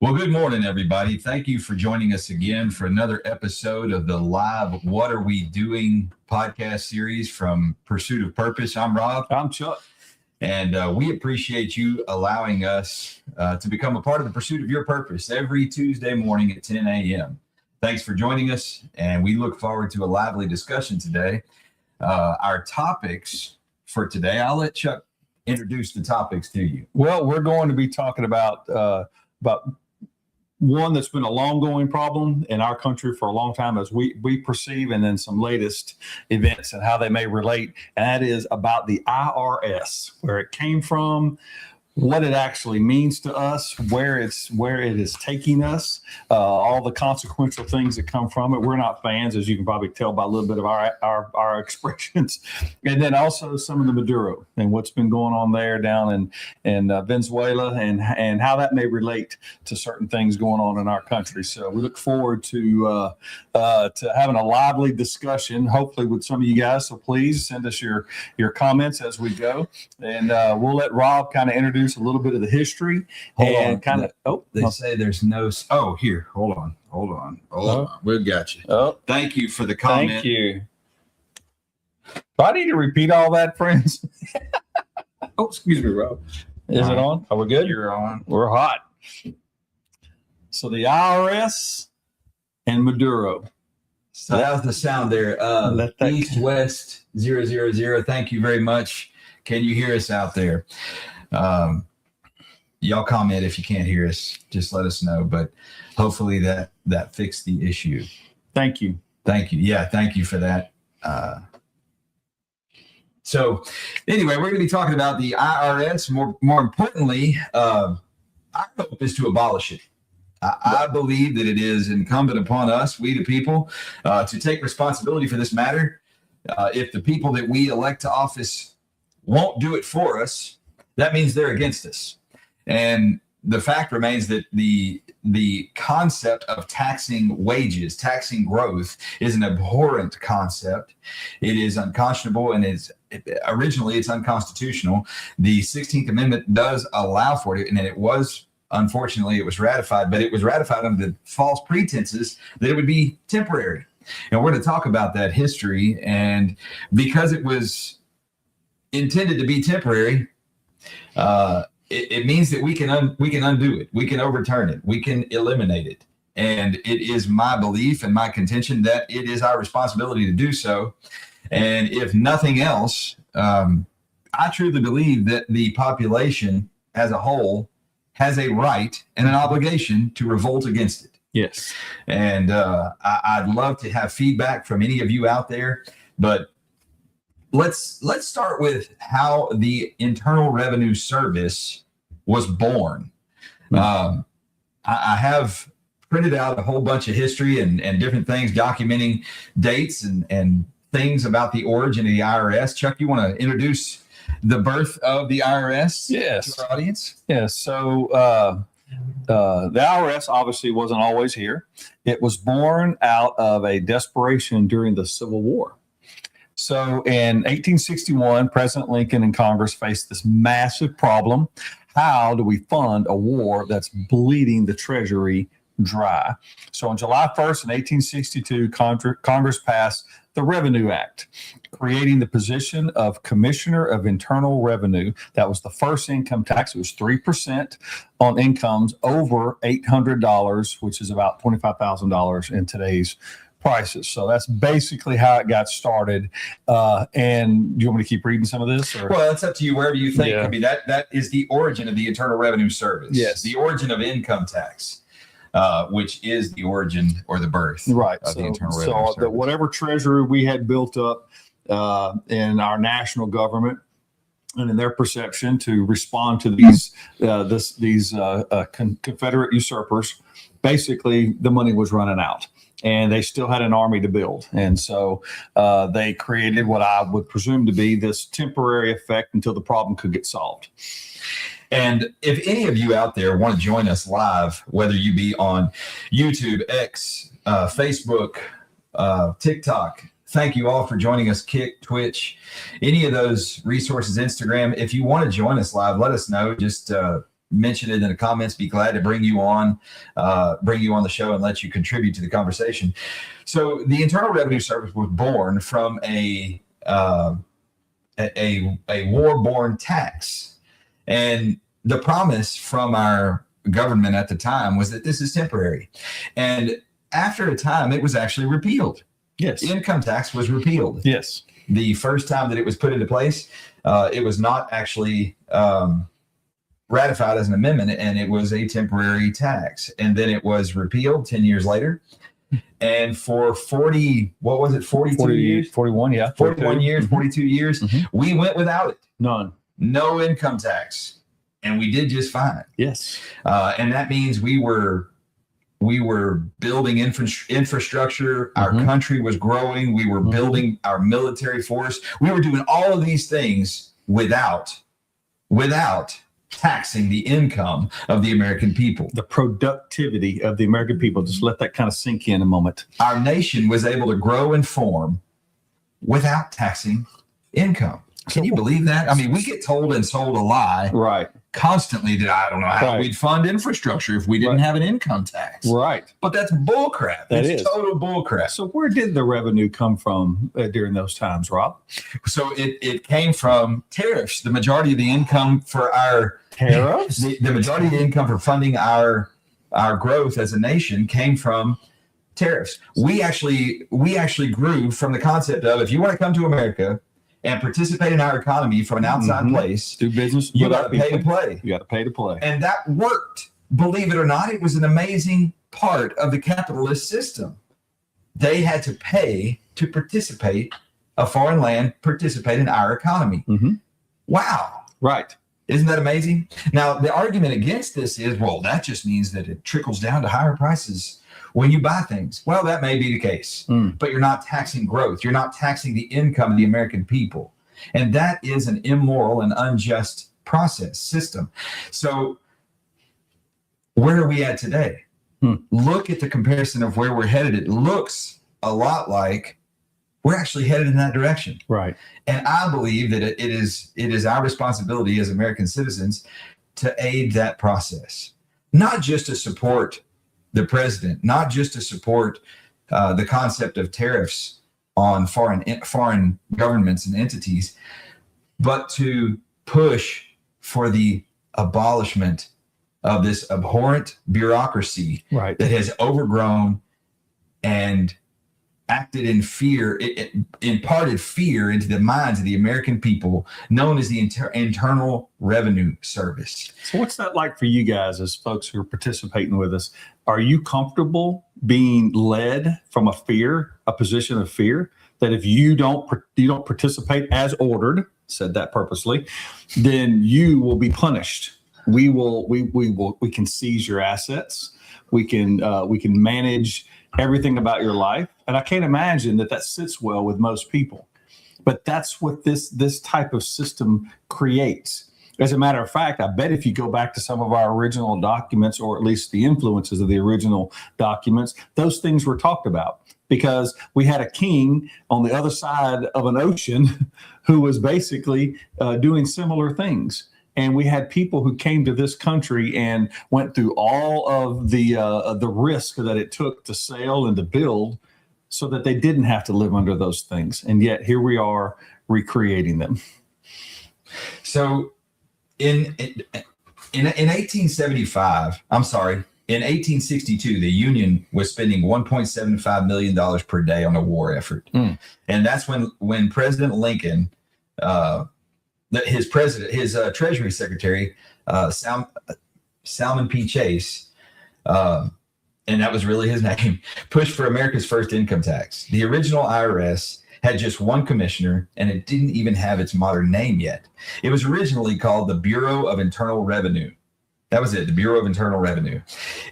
Well, good morning, everybody. Thank you for joining us again for another episode of the live What Are We Doing podcast series from Pursuit of Purpose. I'm Rob. I'm Chuck. And we appreciate you allowing us to become a part of the pursuit of your purpose every Tuesday morning at 10 a.m. Thanks for joining us, and we look forward to a lively discussion today. Our topics for today, I'll let Chuck introduce the topics to you. Well, we're going to be talking about one that's been a long-going problem in our country for a long time, as we perceive, and then some latest events and how they may relate. And that is about the IRS, where it came from, what it actually means to us, where it is taking us, all the consequential things that come from it. We're not fans, as you can probably tell by a little bit of our expressions. And then also some of the Maduro and what's been going on there down in Venezuela, and how that may relate to certain things going on in our country. So we look forward to having a lively discussion, hopefully with some of you guys. So please send us your comments as we go, and we'll let Rob kind of introduce a little bit of the history and kind of. They say there's no. Oh, here, hold on. We got you. Oh, thank you for the comment. Thank you. Do I need to repeat all that, friends? Oh, excuse me, Rob. Is it on? Are we good? You're on. We're hot. So the IRS and Maduro. So that was the sound there. East West 000. Thank you very much. Can you hear us out there? Y'all comment if you can't hear us. Just let us know. But hopefully that fixed the issue. Thank you. Yeah, thank you for that. So anyway, we're going to be talking about the IRS. More importantly, our hope is to abolish it. I believe that it is incumbent upon us, we the people, to take responsibility for this matter. If the people that we elect to office won't do it for us, that means they're against us. And the fact remains that the concept of taxing wages, taxing growth, is an abhorrent concept. It is unconscionable, and originally it's unconstitutional. The 16th Amendment does allow for it, and it was, unfortunately, it was ratified, but it was ratified under the false pretenses that it would be temporary. And we're going to talk about that history. And because it was intended to be temporary, it means that we can undo it. We can overturn it. We can eliminate it. And it is my belief and my contention that it is our responsibility to do so. And if nothing else, I truly believe that the population as a whole has a right and an obligation to revolt against it. Yes. And I'd love to have feedback from any of you out there, but let's start with how the Internal Revenue Service was born. I have printed out a whole bunch of history and different things documenting dates and things about the origin of the IRS. Chuck, you want to introduce the birth of the IRS to our audience? Yes. So the IRS obviously wasn't always here. It was born out of a desperation during the Civil War. So in 1861, President Lincoln and Congress faced this massive problem. How do we fund a war that's bleeding the Treasury dry? So on July 1st, in 1862, Congress passed the Revenue Act, creating the position of Commissioner of Internal Revenue. That was the first income tax. It was 3% on incomes over $800, which is about $25,000 in today's prices. So that's basically how it got started. And do you want me to keep reading some of this? Or? Well, it's up to you, wherever you think. Yeah. I mean, that is the origin of the Internal Revenue Service. Yes. The origin of income tax, which is the origin or the birth of the Internal Revenue Service. Whatever treasury we had built up in our national government, and in their perception to respond to these Confederate usurpers, basically the money was running out. And they still had an army to build. And so they created what I would presume to be this temporary effect until the problem could get solved. And if any of you out there want to join us live, whether you be on YouTube, X, Facebook, TikTok, thank you all for joining us, Kick, Twitch, any of those resources, Instagram. If you want to join us live, let us know. Just mention it in the comments. Be glad to bring you on the show and let you contribute to the conversation. So the Internal Revenue Service was born from a war-born tax, and the promise from our government at the time was that this is temporary, and after a time it was actually repealed. Yes, income tax was repealed. Yes, the first time that it was put into place, it was not actually ratified as an amendment, and it was a temporary tax, and then it was repealed 10 years later. And for 42 years? 41, yeah. 41 years, 42 years, we went without it. No income tax. And we did just fine. Yes. And that means we were building infrastructure. Our country was growing. We were building our military force. We were doing all of these things without taxing the income of the American people. The productivity of the American people. Just let that kind of sink in a moment. Our nation was able to grow and form without taxing income. Can you believe that? I mean, we get told and sold a lie constantly that I don't know how we'd fund infrastructure if we didn't have an income tax. But that's bullcrap. It's total bullcrap. So where did the revenue come from during those times, Rob? So it came from tariffs. The majority of the income for our tariffs, the majority of the income for funding our growth as a nation came from tariffs. We actually grew from the concept of, if you want to come to America and participate in our economy from an outside place, do business, you got to pay to play. You got to pay to play. And that worked. Believe it or not, it was an amazing part of the capitalist system. They had to pay to participate, a foreign land participate in our economy. Wow. Right. Isn't that amazing? Now, the argument against this is, well, that just means that it trickles down to higher prices when you buy things. Well, that may be the case, but you're not taxing growth. You're not taxing the income of the American people. And that is an immoral and unjust system. So where are we at today? Look at the comparison of where we're headed. It looks a lot like we're actually headed in that direction. Right. And I believe that it is our responsibility as American citizens to aid that process, not just to support the president, not just to support the concept of tariffs on foreign governments and entities, but to push for the abolishment of this abhorrent bureaucracy that has overgrown and acted in fear. It imparted fear into the minds of the American people, known as the Internal Revenue Service. So what's that like for you guys as folks who are participating with us? Are you comfortable being led from a position of fear, that if you don't participate as ordered, said that purposely, then you will be punished? We can seize your assets. We can manage everything about your life. And I can't imagine that sits well with most people. But that's what this type of system creates. As a matter of fact, I bet if you go back to some of our original documents, or at least the influences of the original documents, those things were talked about, because we had a king on the other side of an ocean who was basically doing similar things. And we had people who came to this country and went through all of the risk that it took to sail and to build, so that they didn't have to live under those things. And yet here we are recreating them. So in 1875, I'm sorry, in 1862, the Union was spending $1.75 million per day on a war effort. And that's when President Lincoln, his Treasury Secretary, Salmon P. Chase, and that was really his name, pushed for America's first income tax. The original IRS had just one commissioner, and it didn't even have its modern name yet. It was originally called the Bureau of Internal Revenue. That was it, the Bureau of Internal Revenue.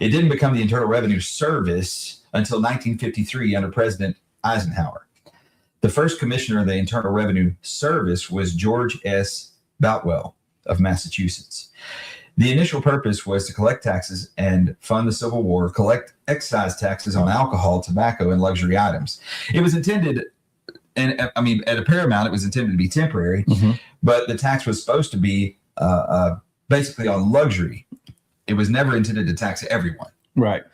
It didn't become the Internal Revenue Service until 1953 under President Eisenhower. The first commissioner of the Internal Revenue Service was George S. Boutwell of Massachusetts. The initial purpose was to collect taxes and fund the Civil War, collect excise taxes on alcohol, tobacco, and luxury items. It was intended, and I mean, at a paramount, it was intended to be temporary, but the tax was supposed to be basically on luxury. It was never intended to tax everyone. Right.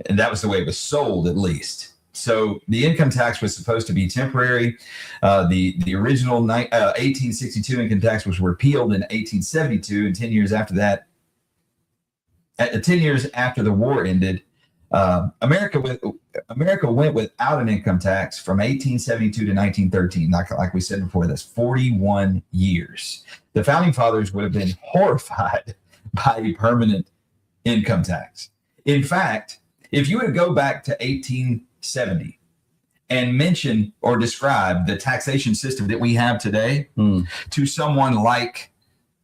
And that was the way it was sold, at least. So the income tax was supposed to be temporary. The original 1862 income tax was repealed in 1872, and 10 years after that, 10 years after the war ended, America went without an income tax from 1872 to 1913. Like we said before, that's 41 years. The founding fathers would have been horrified by a permanent income tax. In fact, if you were to go back to 1870 and mention or describe the taxation system that we have today to someone like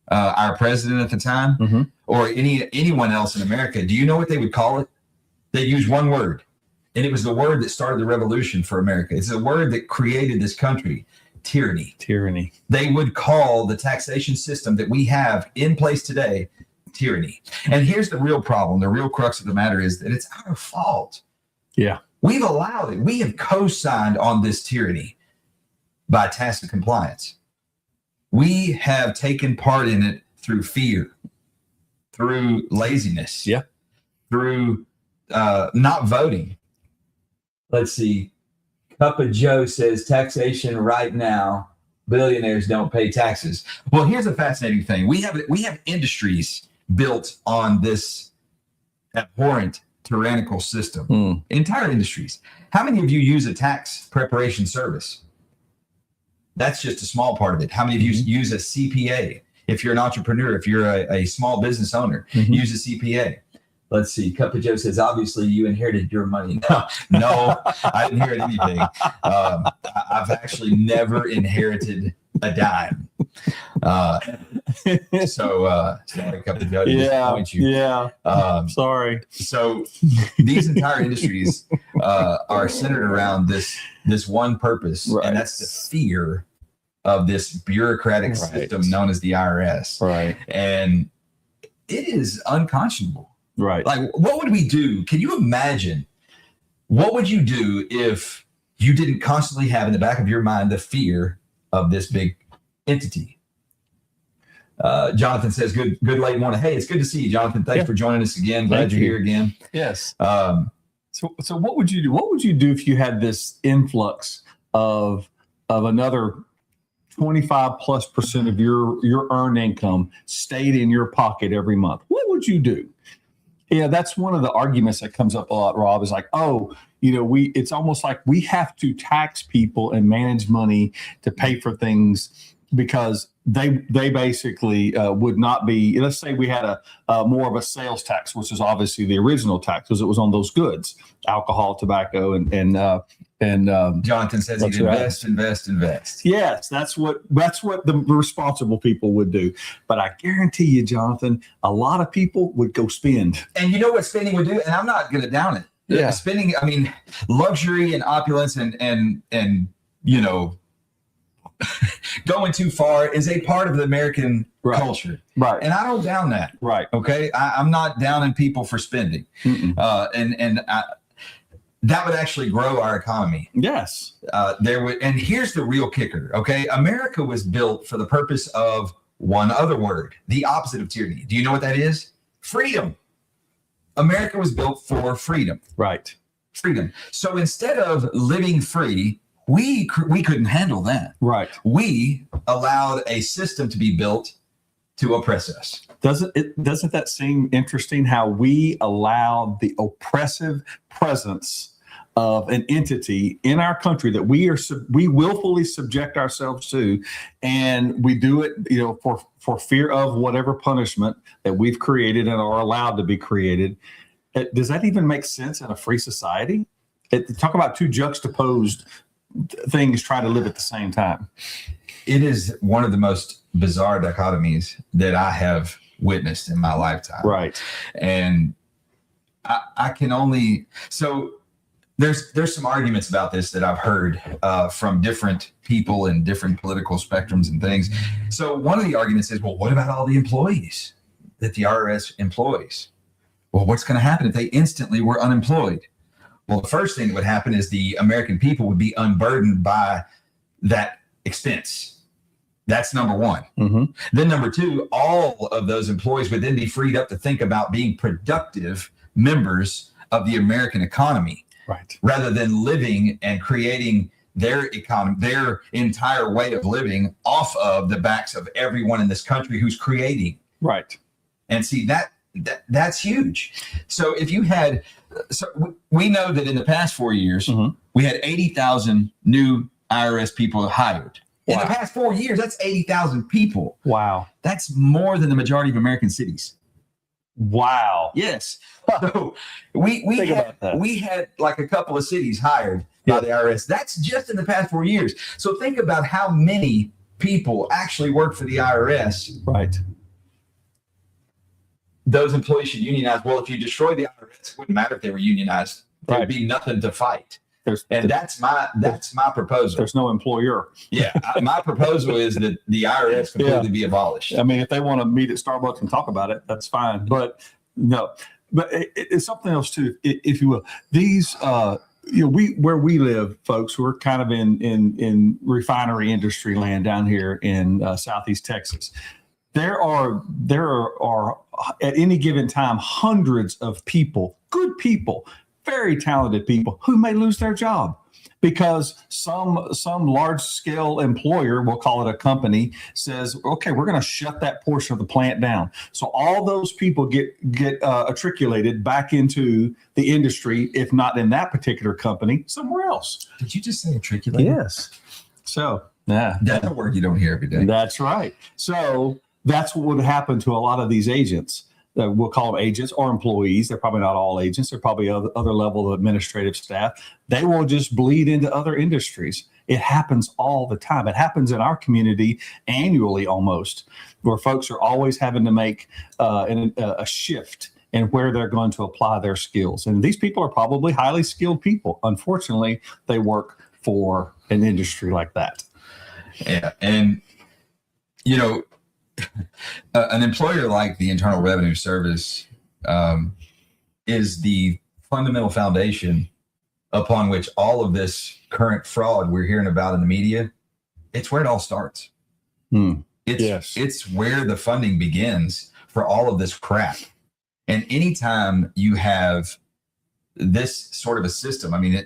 our president at the time or anyone else in America, do you know what they would call it? They use one word, and it was the word that started the revolution for America. It's the word that created this country: tyranny. Tyranny. They would call the taxation system that we have in place today tyranny. And here's the real problem. The real crux of the matter is that it's our fault. Yeah. We've allowed it. We have co-signed on this tyranny by tacit compliance. We have taken part in it through fear, through laziness, through not voting. Let's see. Cup of Joe says taxation right now. Billionaires don't pay taxes. Well, here's a fascinating thing. We have industries built on this abhorrent tyrannical system. Entire industries. How many of you use a tax preparation service? That's just a small part of it. How many of you use a CPA? If you're an entrepreneur, if you're a small business owner, use a CPA. Let's see. Cup of Joe says, obviously you inherited your money. No, I didn't inherit anything. I've actually never inherited a dime. Sorry, Cup of Joe, to disappoint you. Sorry. So these entire industries are centered around this one purpose, and that's the fear of this bureaucratic system known as the IRS. Right. And it is unconscionable. Right. Like, what would we do? Can you imagine? What would you do if you didn't constantly have in the back of your mind the fear of this big entity? Jonathan says, good late morning. Hey, it's good to see you, Jonathan. Thanks for joining us again. Glad you're here again. Yes. So what would you do? What would you do if you had this influx of another 25+% of your earned income stayed in your pocket every month? What would you do? Yeah, that's one of the arguments that comes up a lot, Rob, is like, it's almost like we have to tax people and manage money to pay for things because they basically would not be. Let's say we had a more of a sales tax, which is obviously the original tax because it was on those goods, alcohol, tobacco, and Jonathan says he'd invest. Yes, that's what the responsible people would do. But I guarantee you, Jonathan, a lot of people would go spend. And you know what spending would do? And I'm not going to down it. Yeah. Spending, I mean, luxury and opulence and going too far is a part of the American culture. Right. And I don't down that. Right. Okay. I'm not downing people for spending. That would actually grow our economy. Yes. And here's the real kicker. Okay. America was built for the purpose of one other word, the opposite of tyranny. Do you know what that is? Freedom. America was built for freedom. Right. Freedom. So instead of living free, we couldn't handle that. Right. We allowed a system to be built to oppress us. Doesn't that seem interesting how we allow the oppressive presence of an entity in our country that we willfully subject ourselves to, and we do it, for fear of whatever punishment that we've created and are allowed to be created. Does that even make sense in a free society? Talk about two juxtaposed things trying to live at the same time. It is one of the most bizarre dichotomies that I have witnessed in my lifetime. Right. And I can only, so there's some arguments about this that I've heard from different people in different political spectrums and things. So one of the arguments is, well, what about all the employees that the IRS employs? Well, what's going to happen if they instantly were unemployed? Well, the first thing that would happen is the American people would be unburdened by that expense. That's number one. Mm-hmm. Then number two, all of those employees would then be freed up to think about being productive members of the American economy, Right. rather than living and creating their economy, their entire way of living off of the backs of everyone in this country who's creating. Right. And see, that's huge. So if you had, we know that in the past 4 years, we had 80,000 new IRS people hired. In the past 4 years, that's 80,000 people. Wow. That's more than the majority of American cities. Wow. Yes. So we had like a couple of cities hired by the IRS. That's just in the past 4 years. So think about how many people actually work for the IRS. Right. Those employees should unionize. Well, if you destroy the IRS, it wouldn't matter if they were unionized. There'd Right. be nothing to fight. And that's my proposal. There's no employer. Yeah, my proposal is that the IRS completely be abolished. I mean, if they want to meet at Starbucks and talk about it, that's fine. But no, but it's something else too, if you will. These, where we live, folks, we're kind of in refinery industry land down here in Southeast Texas. There are at any given time hundreds of people, good people, very talented people who may lose their job because some large scale employer, we'll call it a company, says, okay, we're going to shut that portion of the plant down. So all those people get matriculated back into the industry, if not in that particular company, somewhere else. Did you just say matriculated? Yes. So yeah, that's a word you don't hear every day. That's right. So that's what would happen to a lot of these agents. We'll call them agents or employees. They're probably not all agents. They're probably other level of administrative staff. They will just bleed into other industries. It happens all the time. It happens in our community annually almost, where folks are always having to make a shift in where they're going to apply their skills. And these people are probably highly skilled people. Unfortunately, they work for an industry like that. Yeah. And, an employer like the Internal Revenue Service is the fundamental foundation upon which all of this current fraud we're hearing about in the media, it's where it all starts. It's where the funding begins for all of this crap. And anytime you have this sort of a system, I mean,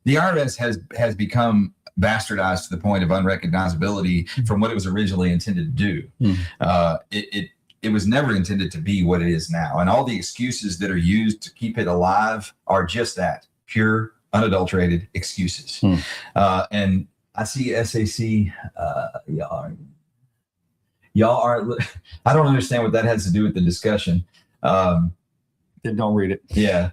the IRS has become bastardized to the point of unrecognizability from what it was originally intended to do. It was never intended to be what it is now. And all the excuses that are used to keep it alive are just that, pure, unadulterated excuses. And I see SAC, y'all are, I don't understand what that has to do with the discussion. Then don't read it. Yeah.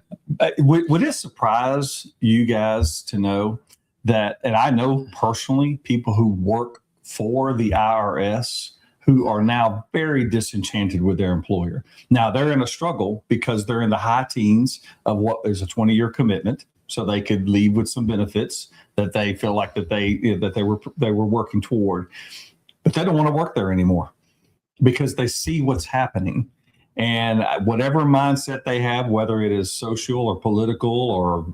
Would it surprise you guys to know that, and I know personally people who work for the IRS who are now very disenchanted with their employer. Now they're in a struggle because they're in the high teens of what is a 20-year commitment, so they could leave with some benefits that they feel like that they were working toward, but they don't want to work there anymore because they see what's happening. And whatever mindset they have, whether it is social or political or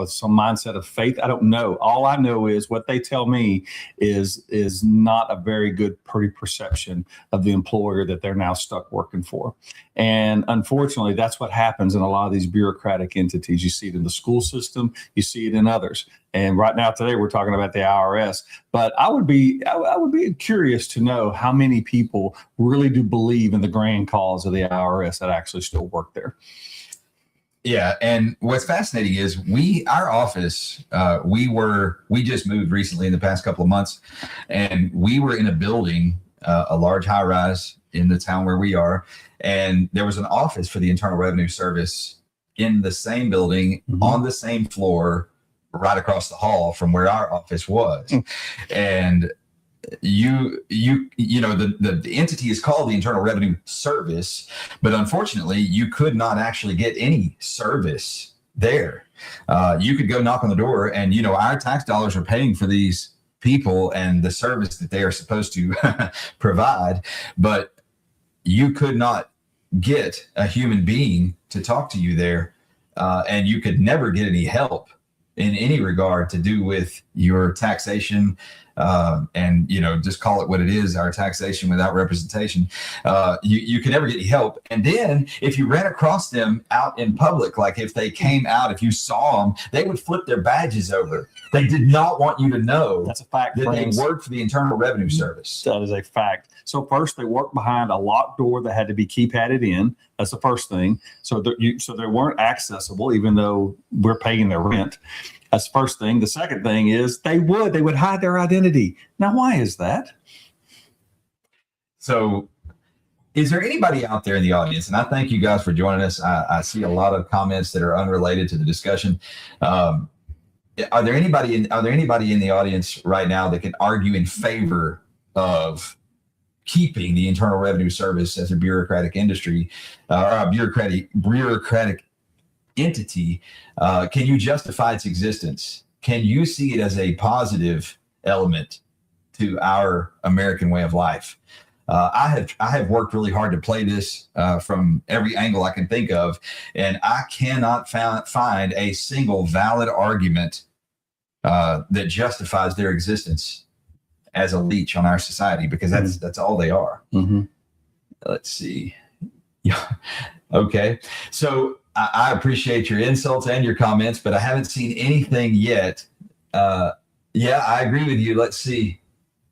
some mindset of faith, I don't know. All I know is what they tell me is not a very good perception of the employer that they're now stuck working for. And unfortunately, that's what happens in a lot of these bureaucratic entities. You see it in the school system, you see it in others. And right now, today, we're talking about the IRS. But I would be curious to know how many people really do believe in the grand cause of the IRS that actually still work there. Yeah, and what's fascinating is our office, we just moved recently in the past couple of months, and we were in a building, a large high rise in the town where we are, and there was an office for the Internal Revenue Service in the same building, on the same floor, right across the hall from where our office was. And the entity is called the Internal Revenue Service, but unfortunately you could not actually get any service there. You could go knock on the door and, our tax dollars are paying for these people and the service that they are supposed to provide, but you could not get a human being to talk to you there. And you could never get any help in any regard to do with your taxation, and just call it what it is, our taxation without representation, you can never get any help. And then if you ran across them out in public, like if they came out, if you saw them, they would flip their badges over. They did not want you to know That's a fact, that friends. they worked for the Internal Revenue Service. That is a fact. So first, they worked behind a locked door that had to be keypadded in. That's the first thing. So they weren't accessible, even though we're paying their rent. That's the first thing. The second thing is they would hide their identity. Now, why is that? So is there anybody out there in the audience? And I thank you guys for joining us. I see a lot of comments that are unrelated to the discussion. Are there anybody in the audience right now that can argue in favor of keeping the Internal Revenue Service as a bureaucratic industry, or a bureaucratic entity? Can you justify its existence? Can you see it as a positive element to our American way of life? I have worked really hard to play this from every angle I can think of, and I cannot find a single valid argument that justifies their existence as a leech on our society, because that's all they are. Mm-hmm. Let's see. Yeah. Okay. So I appreciate your insults and your comments, but I haven't seen anything yet. Yeah, I agree with you. Let's see.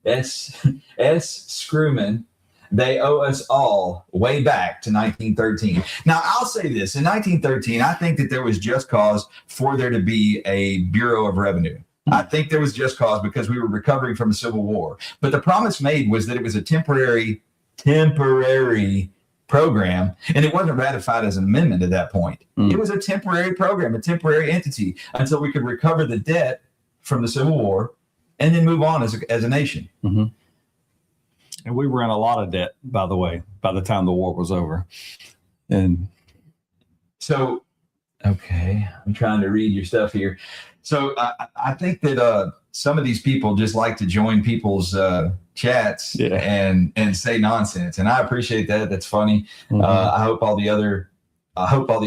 S. Screwman. They owe us all way back to 1913. Now, I'll say this. In 1913, I think that there was just cause for there to be a Bureau of Revenue. I think there was just cause because we were recovering from a civil war. But the promise made was that it was a temporary program, and it wasn't ratified as an amendment at that point. It was a temporary program, a temporary entity, until we could recover the debt from the Civil War and then move on as a nation. Mm-hmm. And we were in a lot of debt, by the way, by the time the war was over. And so, okay, I'm trying to read your stuff here. So I think that some of these people just like to join people's chats and say nonsense, and I appreciate that. That's funny. Mm-hmm. I hope all the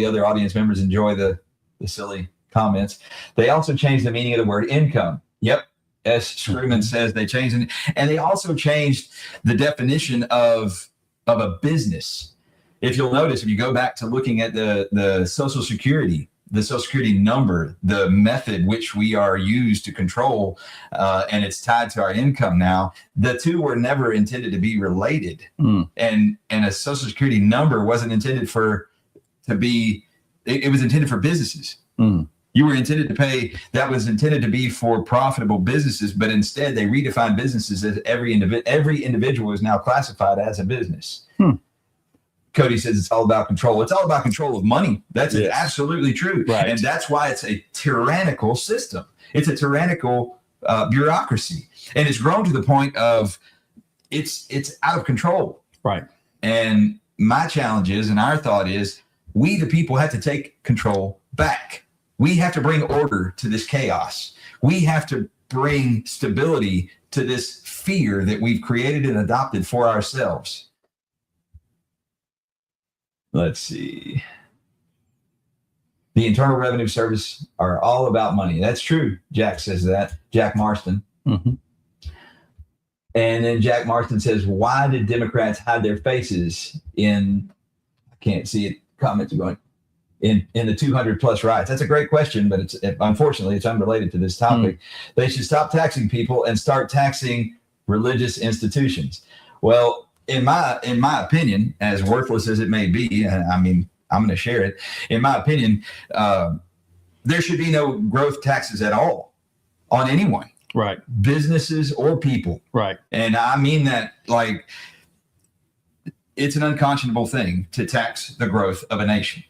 other audience members enjoy the silly comments. They also changed the meaning of the word income. Yep. S. Screwman says they changed it, and they also changed the definition of a business. If you'll notice, if you go back to looking at the Social Security number, the method which we are used to control, and it's tied to our income now, the two were never intended to be related. And a Social Security number wasn't intended it was intended for businesses. You were intended to pay, that was intended to be for profitable businesses, but instead they redefined businesses as every individual is now classified as a business. Cody says it's all about control. It's all about control of money. That's absolutely true. Right. And that's why it's a tyrannical system. It's a tyrannical bureaucracy. And it's grown to the point of it's out of control. Right. And my challenge is, and our thought is, we the people have to take control back. We have to bring order to this chaos. We have to bring stability to this fear that we've created and adopted for ourselves. Let's see. The Internal Revenue Service are all about money. That's true. Jack says that. Jack Marston. Mm-hmm. And then Jack Marston says, why did Democrats hide their faces in, I can't see it, comments are going, in the 200 plus riots? That's a great question, but unfortunately it's unrelated to this topic. They should stop taxing people and start taxing religious institutions. Well, in my opinion, as worthless as it may be, I mean, I'm going to share it. In my opinion, there should be no growth taxes at all on anyone. Right. Businesses or people. Right. And I mean that like it's an unconscionable thing to tax the growth of a nation.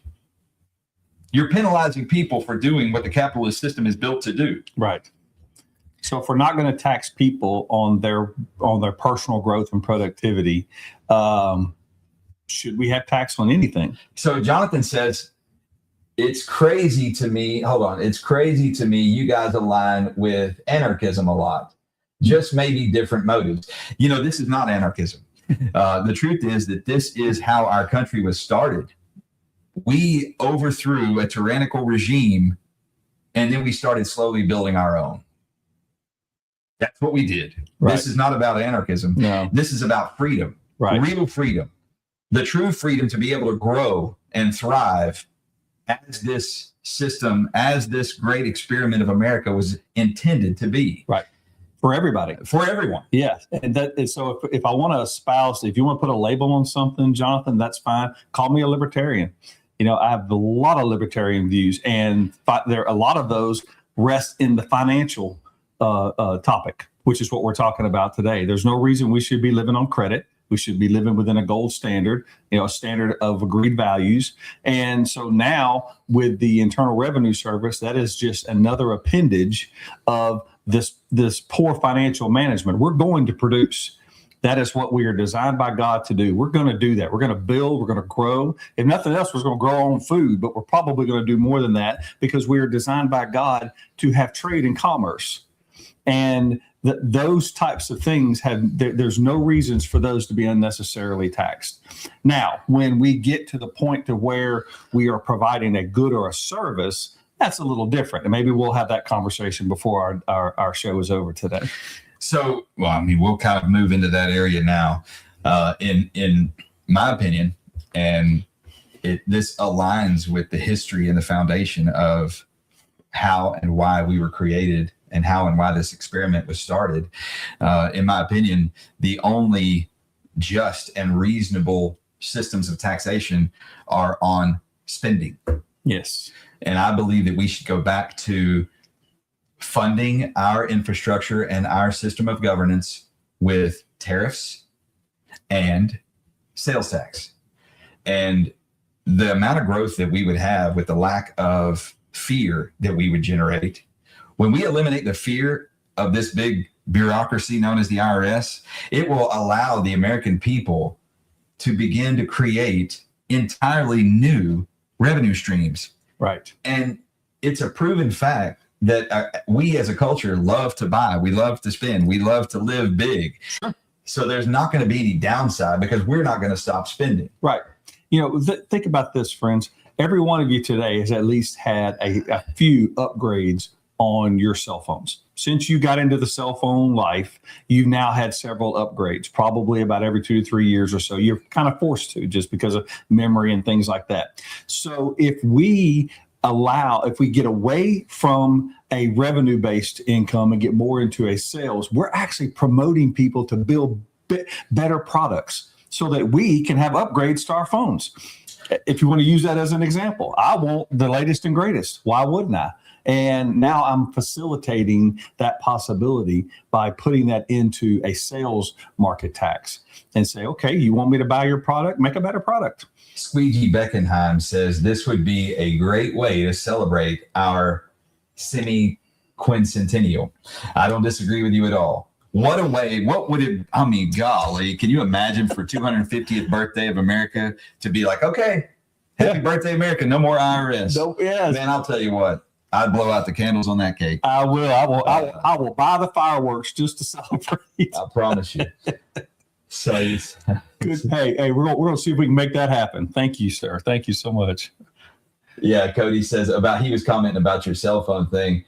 You're penalizing people for doing what the capitalist system is built to do. Right. So if we're not going to tax people on their personal growth and productivity, should we have tax on anything? So Jonathan says, it's crazy to me. Hold on. It's crazy to me. You guys align with anarchism a lot, just maybe different motives. You know, this is not anarchism. The truth is that this is how our country was started. We overthrew a tyrannical regime And then we started slowly building our own. That's what we did. Right. This is not about anarchism. No. This is about freedom, Right. real freedom, the true freedom to be able to grow and thrive as this system, as this great experiment of America was intended to be. Right. For everybody. For everyone. Yes. And so if I want to espouse, if you want to put a label on something, Jonathan, that's fine. Call me a libertarian. I have a lot of libertarian views, and a lot of those rest in the financial topic, which is what we're talking about today. There's no reason we should be living on credit. We should be living within a gold standard, a standard of agreed values. And so now with the Internal Revenue Service, that is just another appendage of this poor financial management. We're going to produce. That is what we are designed by God to do. We're going to do that. We're going to build. We're going to grow. If nothing else, we're going to grow our own food, but we're probably going to do more than that because we are designed by God to have trade and commerce. And those types of things there's no reasons for those to be unnecessarily taxed. Now, when we get to the point to where we are providing a good or a service, that's a little different. And maybe we'll have that conversation before our show is over today. So, we'll kind of move into that area now. In my opinion, and this aligns with the history and the foundation of how and why we were created and how and why this experiment was started. In my opinion, the only just and reasonable systems of taxation are on spending. Yes. And I believe that we should go back to funding our infrastructure and our system of governance with tariffs and sales tax. And the amount of growth that we would have with the lack of fear that we would generate, when we eliminate the fear of this big bureaucracy known as the IRS, it will allow the American people to begin to create entirely new revenue streams. Right. And it's a proven fact that we as a culture love to buy, we love to spend, we love to live big. Sure. So there's not going to be any downside because we're not going to stop spending. Right. Think about this, friends. Every one of you today has at least had a few upgrades on your cell phones. Since you got into the cell phone life, you've now had several upgrades, probably about every 2 to 3 years or so. You're kind of forced to just because of memory and things like that. So if we get away from a revenue-based income and get more into a sales, we're actually promoting people to build better products so that we can have upgrades to our phones. If you want to use that as an example, I want the latest and greatest. Why wouldn't I? And now I'm facilitating that possibility by putting that into a sales market tax and say, okay, you want me to buy your product? Make a better product. Squeegee Beckenheim says this would be a great way to celebrate our semi-quincentennial. I don't disagree with you at all. What a way, what would it, golly, can you imagine for 250th birthday of America to be like, okay, happy birthday, America, no more IRS. Yes. Man, I'll tell you what, I'd blow out the candles on that cake. I will buy the fireworks just to celebrate. I promise you. So good. Hey, we're gonna see if we can make that happen. Thank you, sir. Thank you so much. Yeah, Cody says he was commenting about your cell phone thing.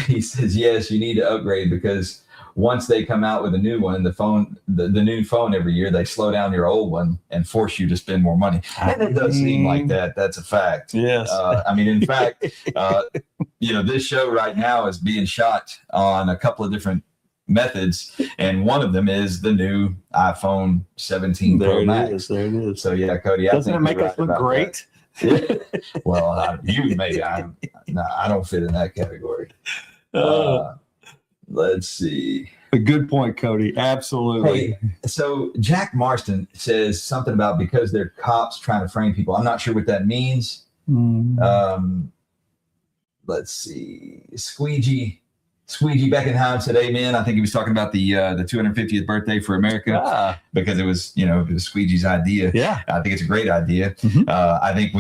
He says, yes, you need to upgrade because once they come out with a new one, the new phone every year, they slow down your old one and force you to spend more money. And it does seem like that. That's a fact. Yes. In fact, this show right now is being shot on a couple of different methods, and one of them is the new iPhone 17 Pro Max. There it is. So yeah, Cody, doesn't it make us look great? Well, you maybe. I don't fit in that category. Let's see. A good point, Cody. Absolutely. Hey, so Jack Marston says something about because they're cops trying to frame people. I'm not sure what that means. Let's see. Squeegee Beckenheim said, amen. I think he was talking about the 250th birthday for America because it was Squeegee's idea. Yeah. I think it's a great idea. Mm-hmm. I think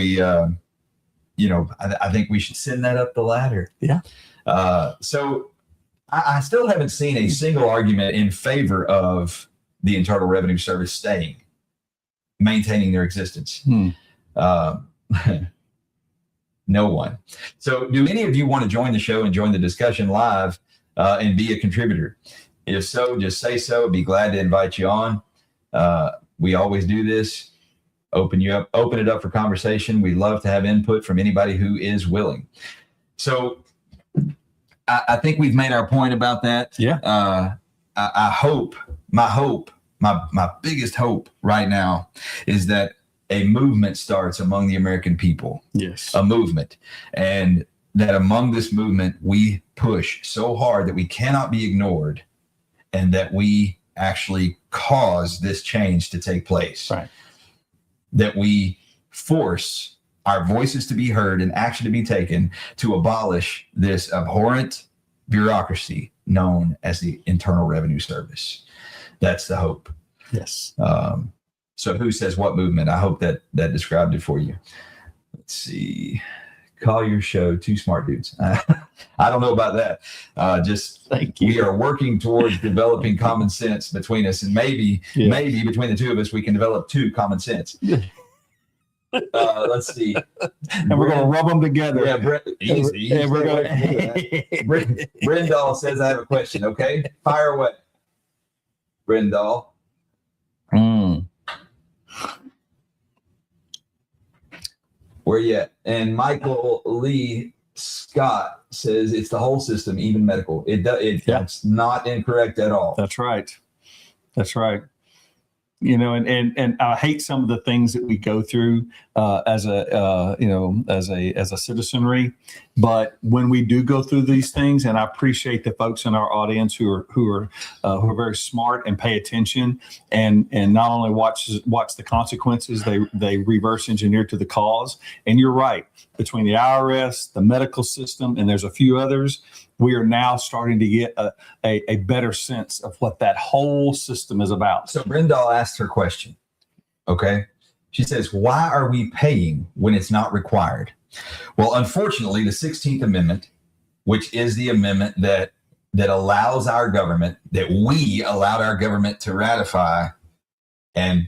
I think we should send that up the ladder. Yeah. So I still haven't seen a single argument in favor of the Internal Revenue Service maintaining their existence. No one. So do any of you want to join the show and join the discussion live and be a contributor? If so, just say so. Be glad to invite you on. We always do this. Open it up for conversation. We love to have input from anybody who is willing. So I think we've made our point about that. Yeah. I hope, my biggest hope right now is that a movement starts among the American people. Yes. A movement. And that among this movement, we push so hard that we cannot be ignored, and that we actually cause this change to take place. Right. That we force our voices to be heard and action to be taken to abolish this abhorrent bureaucracy known as the Internal Revenue Service. That's the hope. Yes. So who says what movement? I hope that described it for you. Let's see. Call your show Two Smart Dudes. I don't know about that. Just thank you. We are working towards developing common sense between us, and maybe between the two of us, we can develop two common sense. Let's see. And we're going to rub them together. Yeah, easy. And we're going to. Brendal says, I have a question. Okay, fire away. Brendal. Where you at? And Michael Lee Scott says it's the whole system, even medical. It's not incorrect at all. That's right. That's right. You know, and I hate some of the things that we go through as a citizenry, but when we do go through these things, and I appreciate the folks in our audience who are very smart and pay attention, and not only watch the consequences, they reverse engineer to the cause. And you're right, between the IRS, the medical system, and there's a few others, we are now starting to get a better sense of what that whole system is about. So Brendal asked her question. Okay. She says, why are we paying when it's not required? Well, unfortunately, the 16th Amendment, which is the amendment that allows our government, that we allowed our government to ratify and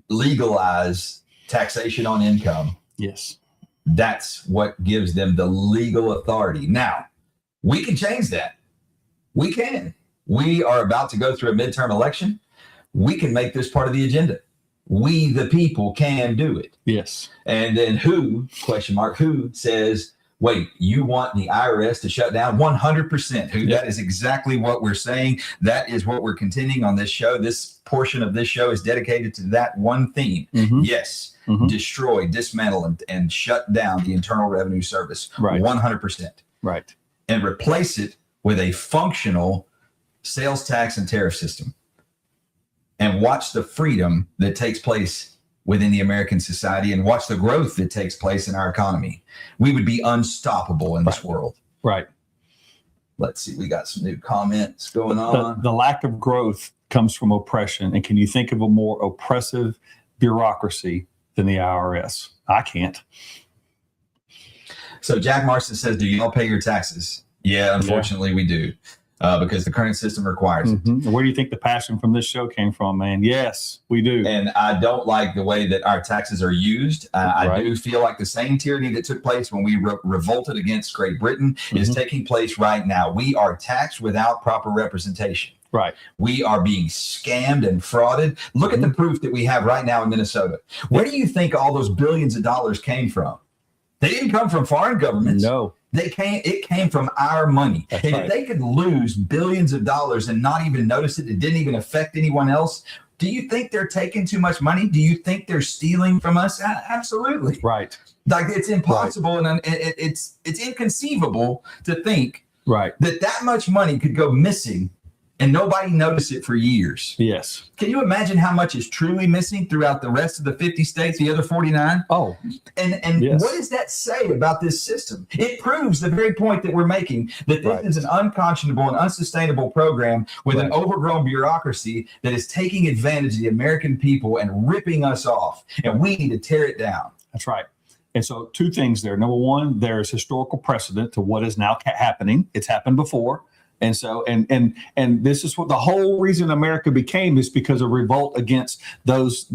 legalize taxation on income. Yes. That's what gives them the legal authority. Now, we can change that. We can. We are about to go through a midterm election. We can make this part of the agenda. We, the people, can do it. Yes. And then who says, wait, you want the IRS to shut down? 100%. Who? That is exactly what we're saying. That is what we're continuing on this show. This portion of this show is dedicated to that one theme. Mm-hmm. Yes. Mm-hmm. Destroy, dismantle, and shut down the Internal Revenue Service. Right. 100%. Right. And replace it with a functional sales tax and tariff system. And watch the freedom that takes place within the American society, and watch the growth that takes place in our economy. We would be unstoppable in this world. Right. Let's see. We got some new comments going on. The lack of growth comes from oppression. And can you think of a more oppressive bureaucracy than the IRS? I can't. So Jack Marston says, do you all pay your taxes? Yeah, unfortunately we do. Because the current system requires it. Mm-hmm. Where do you think the passion from this show came from, man? Yes, we do. And I don't like the way that our taxes are used. I do feel like the same tyranny that took place when we revolted against Great Britain is taking place right now. We are taxed without proper representation. Right. We are being scammed and frauded. Look at the proof that we have right now in Minnesota. Where do you think all those billions of dollars came from? They didn't come from foreign governments. No. It came from our money. That's and right. If they could lose billions of dollars and not even notice it didn't even affect anyone else, do you think they're taking too much money? Do you think they're stealing from us? Absolutely. Right. Like, it's impossible, and it's inconceivable to think that much money could go missing and nobody noticed it for years. Yes. Can you imagine how much is truly missing throughout the rest of the 50 states, the other 49? Oh. And yes. What does that say about this system? It proves the very point that we're making, that this is an unconscionable and unsustainable program with an overgrown bureaucracy that is taking advantage of the American people and ripping us off. And we need to tear it down. That's right. And so two things there. Number one, there is historical precedent to what is now happening. It's happened before. And so, and this is what the whole reason America became, is because of revolt against those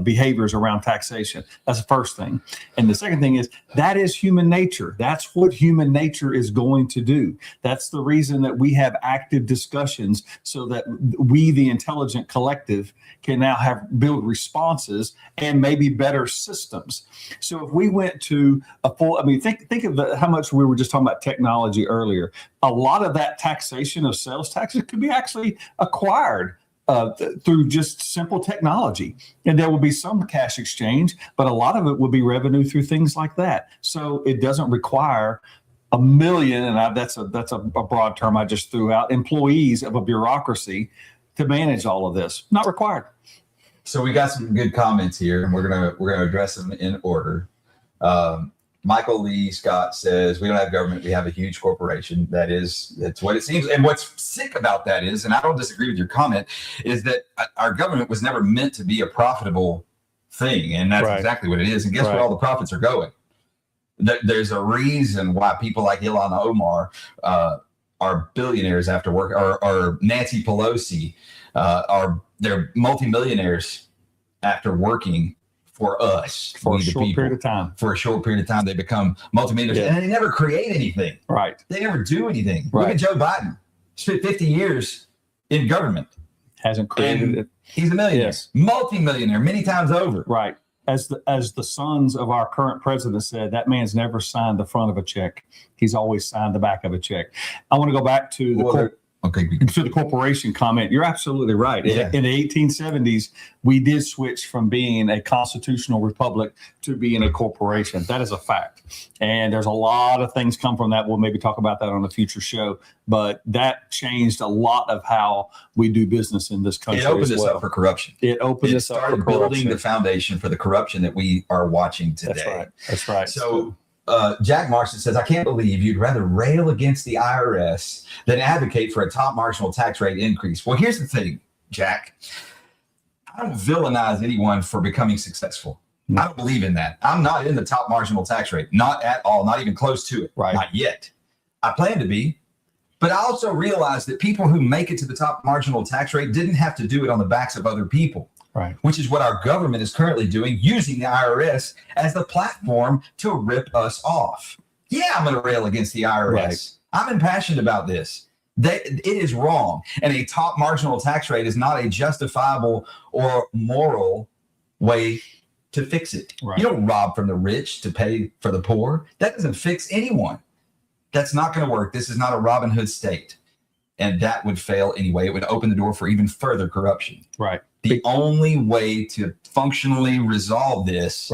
behaviors around taxation. That's the first thing. And the second thing is that is human nature. That's what human nature is going to do. That's the reason that we have active discussions, so that we, the intelligent collective, can now build responses and maybe better systems. So if we went to a full, I mean, think of how much we were just talking about technology earlier. A lot of that taxation of sales taxes could be actually acquired through just simple technology. And there will be some cash exchange, but a lot of it will be revenue through things like that. So it doesn't require a million, and that's a broad term I just threw out, employees of a bureaucracy to manage all of this. Not required. So we got some good comments here, and we're gonna address them in order. Michael Lee Scott says, we don't have government, we have a huge corporation. That's what it seems. And what's sick about that is, and I don't disagree with your comment, is that our government was never meant to be a profitable thing. And that's exactly what it is. And guess where all the profits are going? There's a reason why people like Ilhan Omar are billionaires after work, or Nancy Pelosi they're multimillionaires after working for us, for a short period of time. For a short period of time, they become multimillionaires, and they never create anything. Right. They never do anything. Right. Look at Joe Biden. Spent 50 years in government. Hasn't created it. He's a millionaire, Yes. Multi-millionaire, many times over. Right. As the sons of our current president said, that man's never signed the front of a check. He's always signed the back of a check. I want to go back to the corporation comment. You're absolutely right. Yeah. In the 1870s, we did switch from being a constitutional republic to being a corporation. That is a fact. And there's a lot of things come from that. We'll maybe talk about that on a future show. But that changed a lot of how we do business in this country. It opened us up for corruption. It started building the foundation for the corruption that we are watching today. That's right. So Jack Marston says, I can't believe you'd rather rail against the IRS than advocate for a top marginal tax rate increase. Well, here's the thing, Jack. I don't villainize anyone for becoming successful. I don't believe in that. I'm not in the top marginal tax rate. Not at all. Not even close to it. Right. Not yet. I plan to be. But I also realize that people who make it to the top marginal tax rate didn't have to do it on the backs of other people. Right. Which is what our government is currently doing, using the IRS as the platform to rip us off. Yeah, I'm going to rail against the IRS. Right. I'm impassioned about this. It is wrong. And a top marginal tax rate is not a justifiable or moral way to fix it. Right. You don't rob from the rich to pay for the poor. That doesn't fix anyone. That's not going to work. This is not a Robin Hood state. And that would fail anyway. It would open the door for even further corruption. Right. The only way to functionally resolve this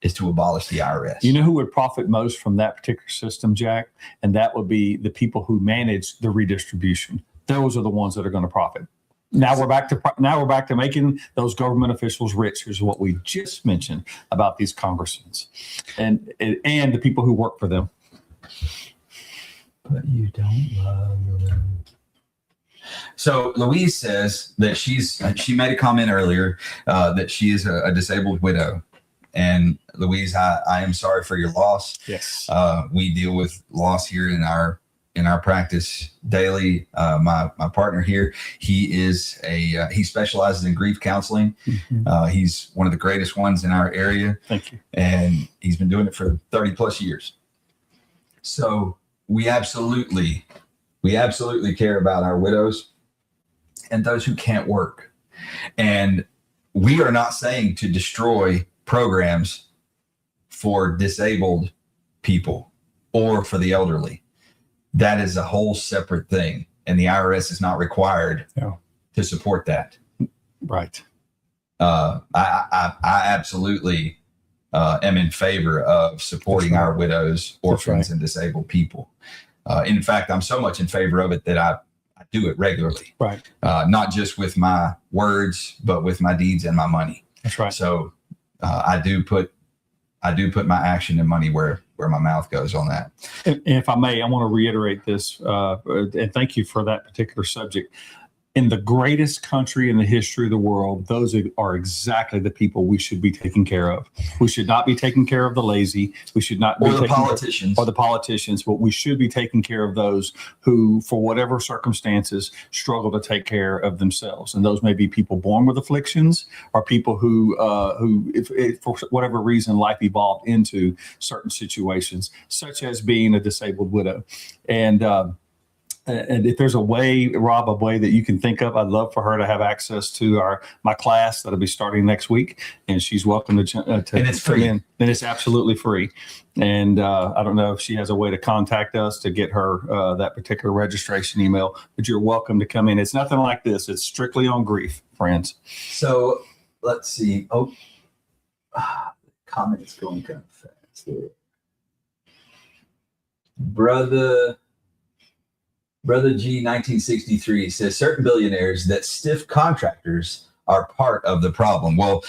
is to abolish the IRS. You know who would profit most from that particular system, Jack? And that would be the people who manage the redistribution. Those are the ones that are going to profit. Now we're back to making those government officials rich. Here's what we just mentioned about these congressmen and the people who work for them. But you don't love them. So Louise says that she made a comment earlier that she is a disabled widow. And Louise, I am sorry for your loss. Yes. We deal with loss here in our practice daily. My partner here, he specializes in grief counseling. Mm-hmm. He's one of the greatest ones in our area. Thank you. And he's been doing it for 30 plus years. So we absolutely care about our widows and those who can't work. And we are not saying to destroy programs for disabled people or for the elderly. That is a whole separate thing. And the IRS is not required to support that. Right. I absolutely am in favor of supporting our widows, orphans, and disabled people. In fact, I'm so much in favor of it that I do it regularly. Right. Not just with my words, but with my deeds and my money. That's right. So I do put my action and money where my mouth goes on that. And if I may, I want to reiterate this, and thank you for that particular subject. in the greatest country in the history of the world, those are exactly the people we should be taking care of. We should not be taking care of the lazy. We should not or be the politicians. or the politicians, but we should be taking care of those who, for whatever circumstances, struggle to take care of themselves. And those may be people born with afflictions, or people who if for whatever reason, life evolved into certain situations, such as being a disabled widow. And if there's a way, Rob, a way that you can think of, I'd love for her to have access to my class that'll be starting next week, and she's welcome to and it's free. And it's absolutely free. And I don't know if she has a way to contact us to get her that particular registration email, but you're welcome to come in. It's nothing like this. It's strictly on grief, friends. So let's see. Oh, comments going kind of fast here. Brother G 1963 says certain billionaires that stiff contractors are part of the problem. Well,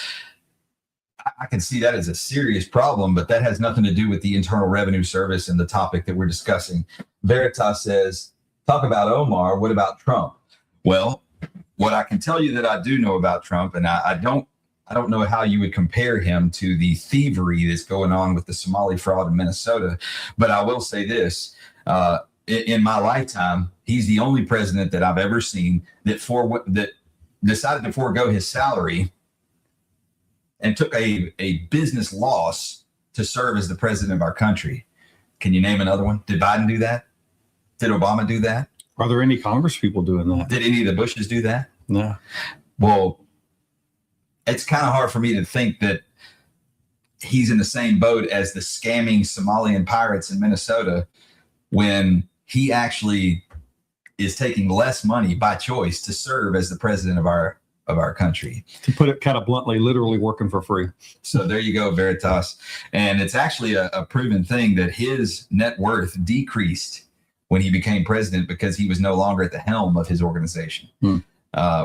I can see that as a serious problem, but that has nothing to do with the Internal Revenue Service and the topic that we're discussing. Veritas says, talk about Omar. What about Trump? Well, what I can tell you that I do know about Trump, and I don't know how you would compare him to the thievery that's going on with the Somali fraud in Minnesota, but I will say this. In my lifetime, he's the only president that I've ever seen that decided to forego his salary and took a business loss to serve as the president of our country. Can you name another one? Did Biden do that? Did Obama do that? Are there any Congress people doing that? Did any of the Bushes do that? No. Well, it's kind of hard for me to think that he's in the same boat as the scamming Somalian pirates in Minnesota when he actually is taking less money by choice to serve as the president of our country. To put it kind of bluntly, literally working for free. So there you go, Veritas. And it's actually a proven thing that his net worth decreased when he became president because he was no longer at the helm of his organization,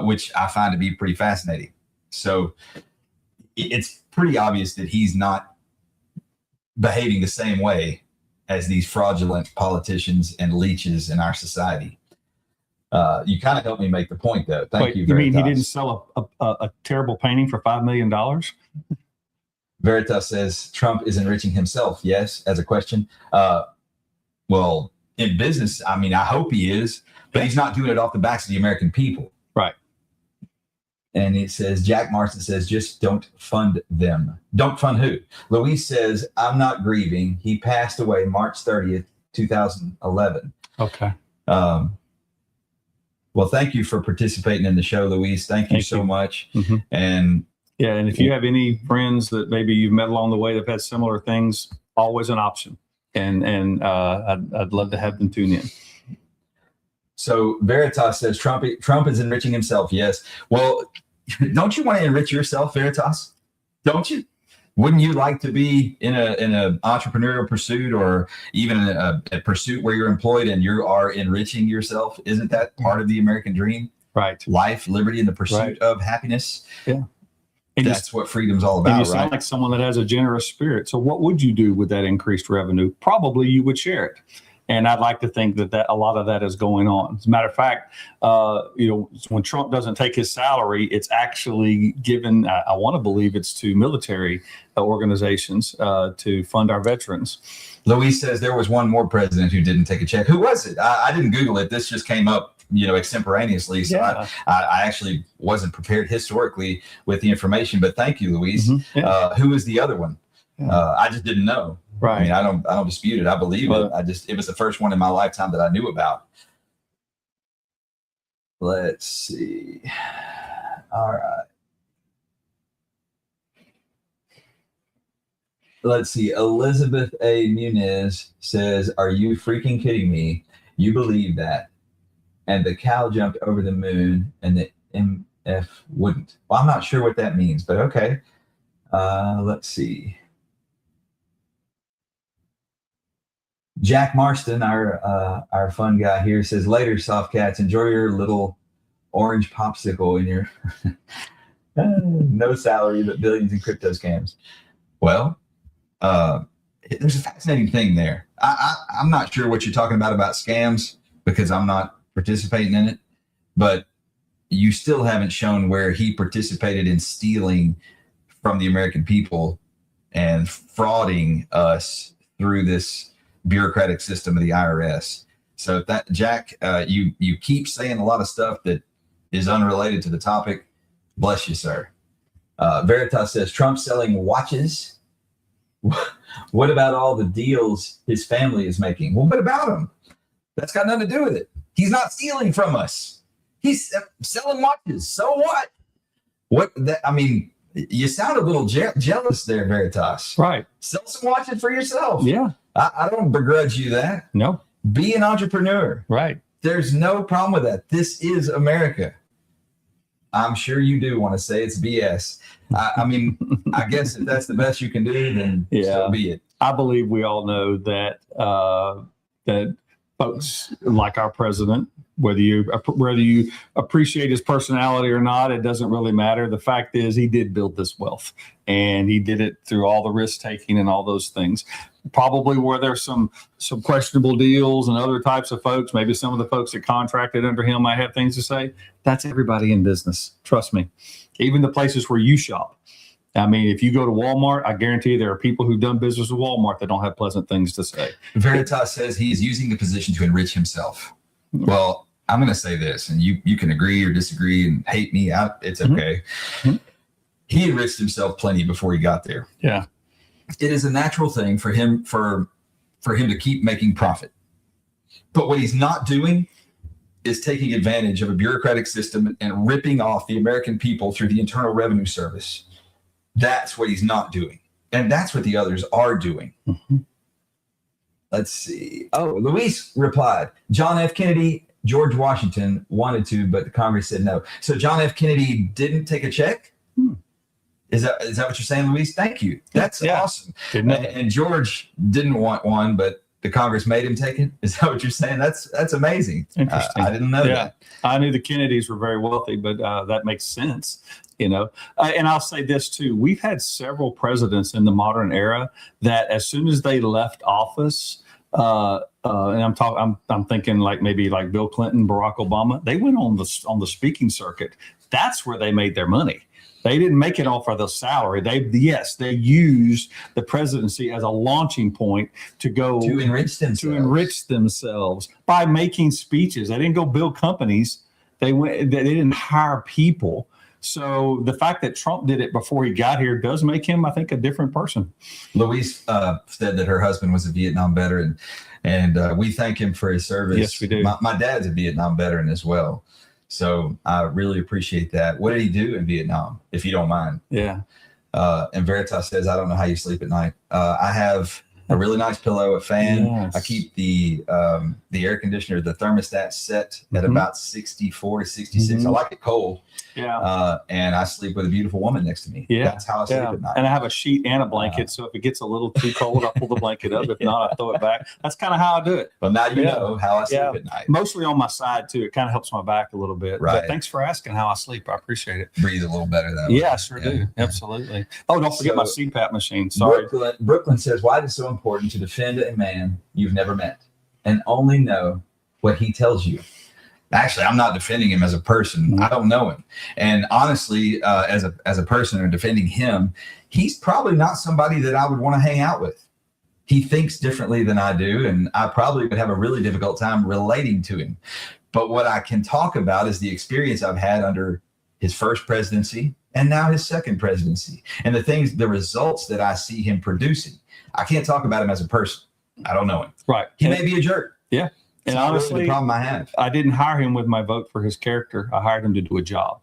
which I find to be pretty fascinating. So it's pretty obvious that he's not behaving the same way as these fraudulent politicians and leeches in our society. You kind of helped me make the point, though. Thank you, Veritas. You mean he didn't sell a terrible painting for $5 million? Veritas says Trump is enriching himself. Yes, as a question. Well, in business, I mean, I hope he is, but he's not doing it off the backs of the American people. Right. And it says, Jack Marston says, just don't fund them. Don't fund who? Luis says, I'm not grieving. He passed away March 30th, 2011. Okay. Well, thank you for participating in the show, Luis. Thank you so much. Mm-hmm. And yeah, and if you have any friends that maybe you've met along the way that have had similar things, always an option. And I'd love to have them tune in. So Veritas says Trump is enriching himself. Yes. Well, don't you want to enrich yourself, Veritas? Don't you? Wouldn't you like to be in a entrepreneurial pursuit or even a pursuit where you're employed and you are enriching yourself? Isn't that part of the American dream? Right. Life, liberty, and the pursuit of happiness. Yeah. And that's what freedom's all about, and you sound like someone that has a generous spirit. So what would you do with that increased revenue? Probably you would share it. And I'd like to think that a lot of that is going on. As a matter of fact, when Trump doesn't take his salary, it's actually given, I want to believe it's to military organizations to fund our veterans. Luis says there was one more president who didn't take a check. Who was it? I didn't Google it. This just came up, extemporaneously. So yeah. I actually wasn't prepared historically with the information, but thank you, Luis. Mm-hmm. Yeah. Who was the other one? Yeah. I just didn't know. Right. I mean, I don't dispute it. I believe it. It was the first one in my lifetime that I knew about. Let's see. All right. Let's see. Elizabeth A. Muniz says, are you freaking kidding me? You believe that? And the cow jumped over the moon and the MF wouldn't. Well, I'm not sure what that means, but okay. Let's see. Jack Marston, our fun guy here, says, later, soft cats, enjoy your little orange popsicle in your no salary, but billions in crypto scams. Well, there's a fascinating thing there. I'm not sure what you're talking about scams because I'm not participating in it, but you still haven't shown where he participated in stealing from the American people and frauding us through this bureaucratic system of the IRS. So that, Jack, you keep saying a lot of stuff that is unrelated to the topic. Bless you, sir. Veritas says Trump selling watches. What about all the deals his family is making? Well, what about him? That's got nothing to do with it. He's not stealing from us. He's selling watches. So what? I mean, you sound a little jealous there, Veritas. Right. Sell some watches for yourself. Yeah. I don't begrudge you that. No. Be an entrepreneur. Right. There's no problem with that. This is America. I'm sure you do want to say it's BS. I mean, I guess if that's the best you can do, then so be it. I believe we all know that that folks like our president, whether you appreciate his personality or not, it doesn't really matter. The fact is, he did build this wealth, and he did it through all the risk taking and all those things. Probably were there some questionable deals and other types of folks. Maybe some of the folks that contracted under him might have things to say. That's everybody in business. Trust me. Even the places where you shop. I mean, if you go to Walmart, I guarantee there are people who've done business with Walmart that don't have pleasant things to say. Veritas says he's using the position to enrich himself. Well, I'm going to say this, and you can agree or disagree and hate me. It's okay. Mm-hmm. He enriched himself plenty before he got there. Yeah. It is a natural thing for him to keep making profit. But what he's not doing is taking advantage of a bureaucratic system and ripping off the American people through the Internal Revenue Service. That's what he's not doing. And that's what the others are doing. Mm-hmm. Let's see. Oh, Luis replied, John F. Kennedy, George Washington wanted to, but the Congress said no. So John F. Kennedy didn't take a check? Is that what you're saying, Luis? Thank you. That's awesome. And George didn't want one, but the Congress made him take it. Is that what you're saying? That's amazing. Interesting. I didn't know that. I knew the Kennedys were very wealthy, but that makes sense. And I'll say this too. We've had several presidents in the modern era that as soon as they left office, and I'm thinking maybe like Bill Clinton, Barack Obama, they went on the speaking circuit. That's where they made their money. They didn't make it off of the salary. They used the presidency as a launching point to enrich themselves by making speeches. They didn't go build companies. They didn't hire people. So the fact that Trump did it before he got here does make him, I think, a different person. Louise said that her husband was a Vietnam veteran, and we thank him for his service. Yes, we do. My dad's a Vietnam veteran as well. So I really appreciate that. What did he do in Vietnam, if you don't mind? Yeah. And Veritas says, I don't know how you sleep at night. I have a really nice pillow, a fan. Yes. I keep the air conditioner, the thermostat set at about 64 to 66. Mm-hmm. I like it cold. Yeah. And I sleep with a beautiful woman next to me. Yeah. That's how I sleep at night. And I have a sheet and a blanket. So if it gets a little too cold, I pull the blanket up. If not, I throw it back. That's kind of how I do it. Well, now you know how I sleep at night. Mostly on my side too. It kind of helps my back a little bit. Right. But thanks for asking how I sleep. I appreciate it. Breathe a little better that way. Yeah, I sure do. Absolutely. Oh, don't forget my CPAP machine. Sorry. Brooklyn says, why is it so important to defend a man you've never met and only know what he tells you? Actually, I'm not defending him as a person. I don't know him. And honestly, as a person or defending him, he's probably not somebody that I would want to hang out with. He thinks differently than I do, and I probably would have a really difficult time relating to him. But what I can talk about is the experience I've had under his first presidency and now his second presidency, and the results that I see him producing. I can't talk about him as a person. I don't know him. Right. He may be a jerk. Yeah. And honestly, really the problem I have. I didn't hire him with my vote for his character. I hired him to do a job.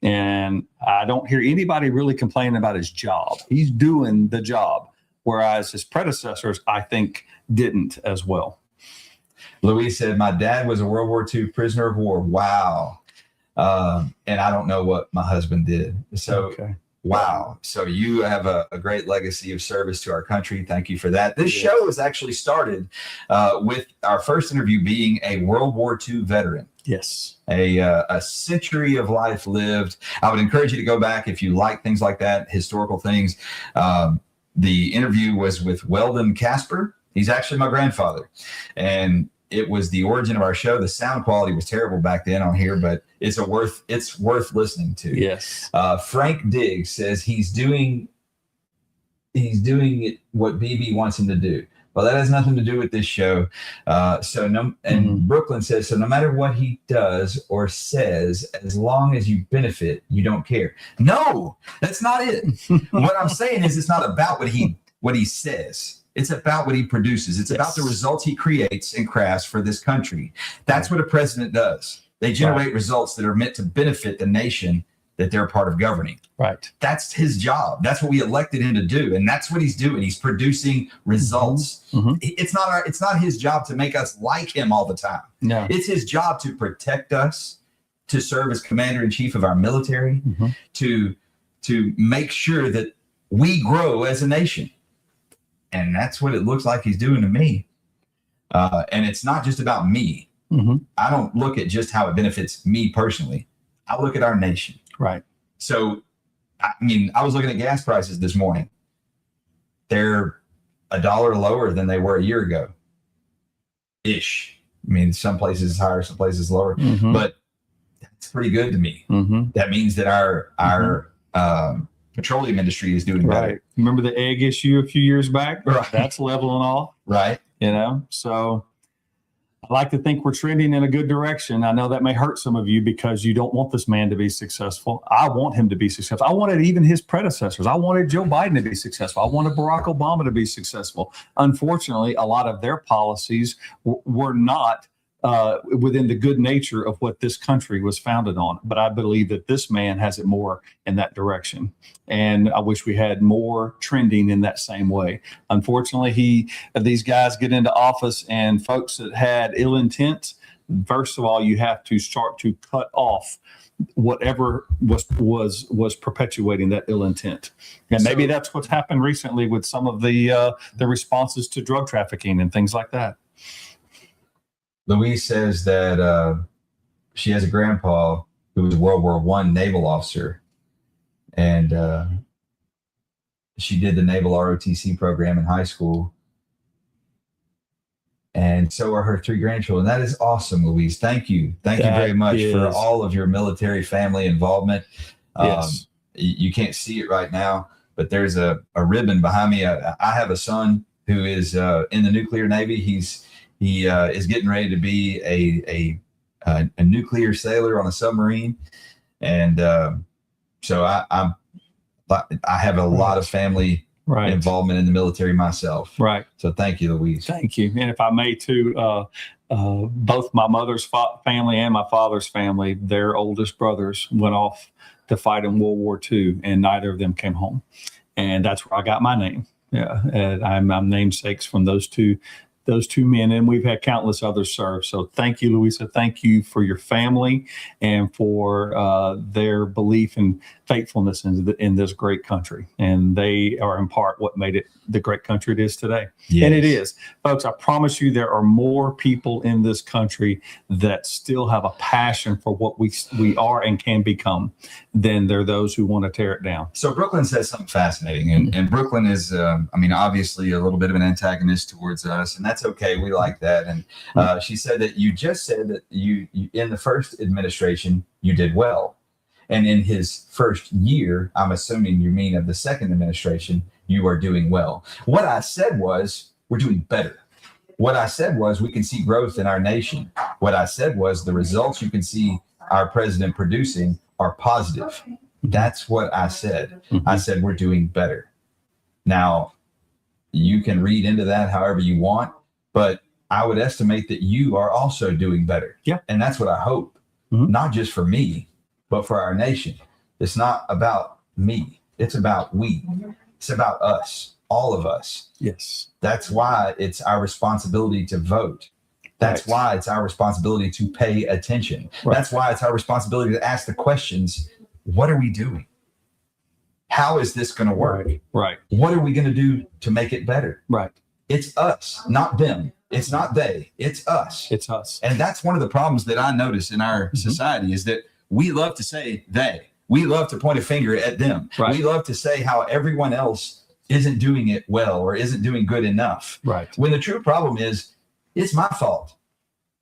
And I don't hear anybody really complaining about his job. He's doing the job, whereas his predecessors, I think, didn't as well. Louise said, my dad was a World War II prisoner of war. Wow. And I don't know what my husband did. So, okay. Wow. So you have a great legacy of service to our country. Thank you for that. This show was actually started with our first interview being a World War II veteran. Yes. A century of life lived. I would encourage you to go back if you like things like that, historical things. The interview was with Weldon Casper. He's actually my grandfather. And it was the origin of our show. The sound quality was terrible back then on here, but it's worth listening to. Yes. Frank Diggs says he's doing it what BB wants him to do. Well, that has nothing to do with this show. Brooklyn says, so no matter what he does or says, as long as you benefit, you don't care. No, that's not it. What I'm saying is it's not about what he says. It's about what he produces. It's about the results he creates and crafts for this country. That's what a president does. They generate results that are meant to benefit the nation that they're a part of governing. Right. That's his job. That's what we elected him to do. And that's what he's doing. He's producing results. Mm-hmm. It's not his job to make us like him all the time. No. It's his job to protect us, to serve as commander in chief of our military, to make sure that we grow as a nation. And that's what it looks like he's doing to me. And it's not just about me. I don't look at just how it benefits me personally. I look at our nation. Right. So, I mean, I was looking at gas prices this morning. They're $1 lower than they were a year ago. Ish. I mean, some places higher, some places lower, but that's pretty good to me. That means that our petroleum industry is doing better. Right. Remember the egg issue a few years back? Right. That's leveling off. Right. You know, so I like to think we're trending in a good direction. I know that may hurt some of you because you don't want this man to be successful. I want him to be successful. I wanted even his predecessors. I wanted Joe Biden to be successful. I wanted Barack Obama to be successful. Unfortunately, a lot of their policies were not within the good nature of what this country was founded on. But I believe that this man has it more in that direction. And I wish we had more trending in that same way. Unfortunately, these guys get into office and folks that had ill intent, first of all, you have to start to cut off whatever was perpetuating that ill intent. And maybe that's what's happened recently with some of the responses to drug trafficking and things like that. Louise says that she has a grandpa who was a World War I naval officer, and she did the Naval ROTC program in high school. And so are her 3 grandchildren. That is awesome, Louise. Thank you. Thank you very much for all of your military family involvement. Yes. You can't see it right now, but there's a ribbon behind me. I have a son who is in the nuclear Navy. He is getting ready to be a nuclear sailor on a submarine, and so I have a lot of family involvement in the military myself. Right. So thank you, Louise. Thank you. And if I may, too, both my mother's family and my father's family, their oldest brothers went off to fight in World War II, and neither of them came home, and that's where I got my name. Yeah, and I'm namesakes from those two men, and we've had countless others serve. So thank you, Louisa. Thank you for your family and for their belief and faithfulness in this great country. And they are in part what made it the great country it is today. Yes. And it is. Folks, I promise you there are more people in this country that still have a passion for what we are and can become than there are those who want to tear it down. So Brooklyn says something fascinating. And Brooklyn is, obviously a little bit of an antagonist towards us, and that's okay. We like that. And she said that you just said that you in the first administration, you did well. And in his first year, I'm assuming you mean of the second administration, you are doing well. What I said was, we're doing better. What I said was, we can see growth in our nation. What I said was, the results you can see our president producing are positive. That's what I said. I said, we're doing better. Now, you can read into that however you want, but I would estimate that you are also doing better. Yeah. And that's what I hope, not just for me, but for our nation. It's not about me. It's about we. It's about us, all of us. Yes. That's why it's our responsibility to vote. That's why it's our responsibility to pay attention. That's why it's our responsibility to ask the questions, what are we doing? How is this going to work? Right. What are we going to do to make it better? Right. It's us, not them. It's not they. It's us. It's us. And that's one of the problems that I notice in our society is that we love to say they. We love to point a finger at them. Right. We love to say how everyone else isn't doing it well or isn't doing good enough. Right. When the true problem is, it's my fault.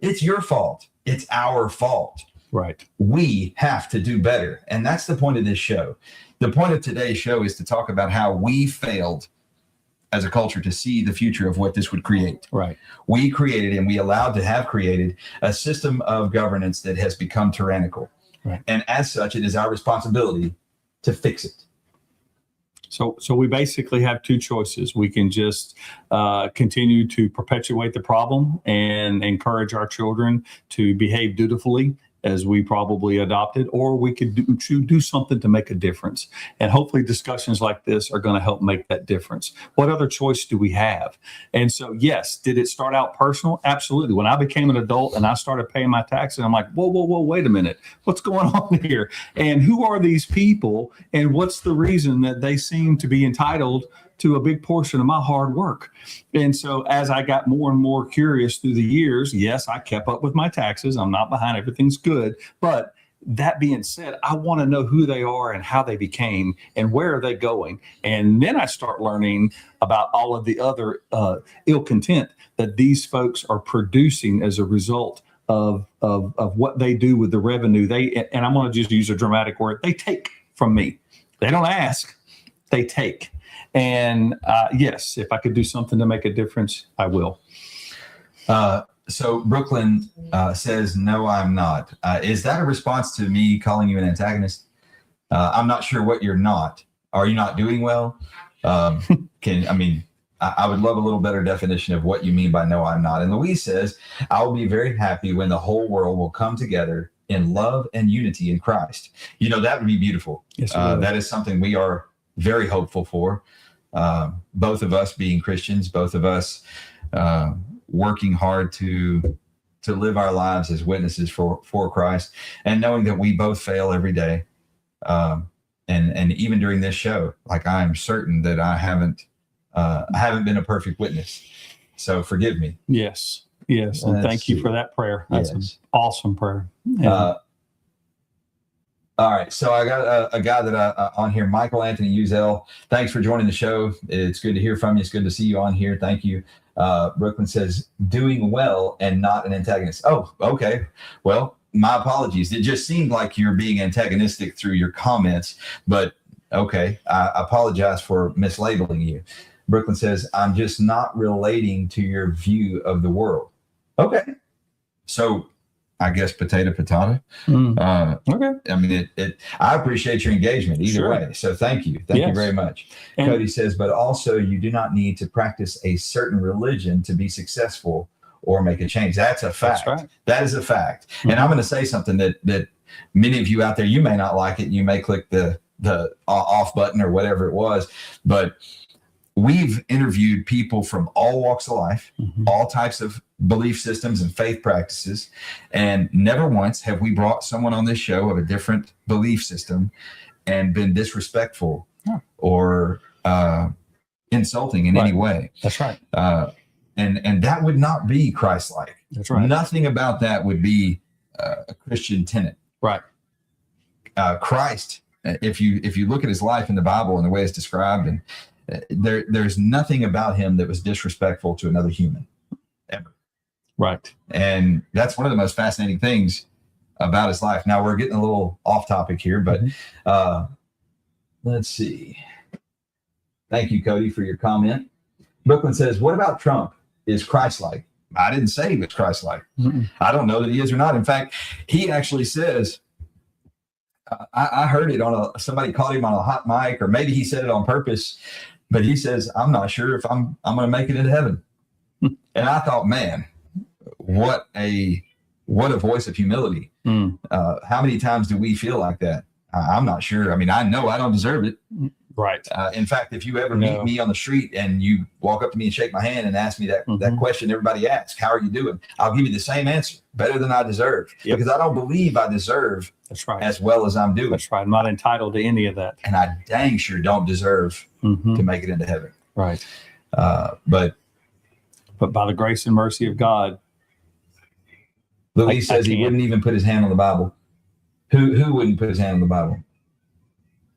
It's your fault. It's our fault. Right. We have to do better. And that's the point of this show. The point of today's show is to talk about how we failed as a culture to see the future of what this would create. Right. We created, and we allowed to have created, a system of governance that has become tyrannical. Right. And as such, it is our responsibility to fix it. So we basically have two choices. We can just continue to perpetuate the problem and encourage our children to behave dutifully as we probably adopted, or we could do something to make a difference. And hopefully discussions like this are going to help make that difference. What other choice do we have? And so, yes, did it start out personal? Absolutely. When I became an adult and I started paying my taxes, I'm like, whoa, wait a minute. What's going on here? And who are these people? And what's the reason that they seem to be entitled to a big portion of my hard work? And so as I got more and more curious through the years, yes, I kept up with my taxes. I'm not behind. Everything's good. But that being said, I want to know who they are and how they became and where are they going. And then I start learning about all of the other ill content that these folks are producing as a result of what they do with the revenue. And I'm going to just use a dramatic word. They take from me. They don't ask. They take. And yes, if I could do something to make a difference, I will. So Brooklyn says, no, I'm not. Is that a response to me calling you an antagonist? I'm not sure what you're not. Are you not doing well? I would love a little better definition of what you mean by no, I'm not. And Louise says, I will be very happy when the whole world will come together in love and unity in Christ. That would be beautiful. Yes, that is something we are very hopeful for. Both of us being Christians, both of us working hard to live our lives as witnesses for Christ, and knowing that we both fail every day. And even during this show, like, I am certain that I haven't been a perfect witness. So forgive me. Yes. And thank you for that prayer. That's an awesome prayer. Yeah. All right, so I got a guy that on here, Michael Anthony Uzel. Thanks for joining the show. It's good to hear from you. It's good to see you on here. Thank you. Brooklyn says, doing well and not an antagonist. Oh, okay. Well, my apologies. It just seemed like you're being antagonistic through your comments, but okay. I apologize for mislabeling you. Brooklyn says, I'm just not relating to your view of the world. Okay. So I guess potato. Okay. I mean, I appreciate your engagement either way. So thank you. Thank you very much. And Cody says, but also you do not need to practice a certain religion to be successful or make a change. That's a fact. That's right. That is a fact. Mm-hmm. And I'm going to say something that many of you out there, you may not like it. You may click the off button or whatever it was, but we've interviewed people from all walks of life, all types of belief systems and faith practices, and never once have we brought someone on this show of a different belief system and been disrespectful or insulting in any way. That's right. And that would not be Christ-like. That's right. Nothing about that would be a Christian tenet. Right. Christ, if you look at his life in the Bible and the way it's described, and there's nothing about him that was disrespectful to another human ever. Right. And that's one of the most fascinating things about his life. Now we're getting a little off topic here, but let's see. Thank you, Cody, for your comment. Brooklyn says, what about Trump? Is Christ-like? I didn't say he was Christ-like. I don't know that he is or not. In fact, he actually says, I heard it on somebody caught him on a hot mic, or maybe he said it on purpose, but he says, I'm not sure if I'm going to make it into heaven. And I thought, man, what a voice of humility. How many times do we feel like that? I'm not sure. I mean, I know I don't deserve it. Right. In fact, if you ever meet me on the street and you walk up to me and shake my hand and ask me that question everybody asks, how are you doing? I'll give you the same answer, better than I deserve, because I don't believe I deserve as well as I'm doing. That's right. I'm not entitled to any of that. And I dang sure don't deserve to make it into heaven. Right. But by the grace and mercy of God. Louis says he wouldn't even put his hand on the Bible. Who wouldn't put his hand on the Bible?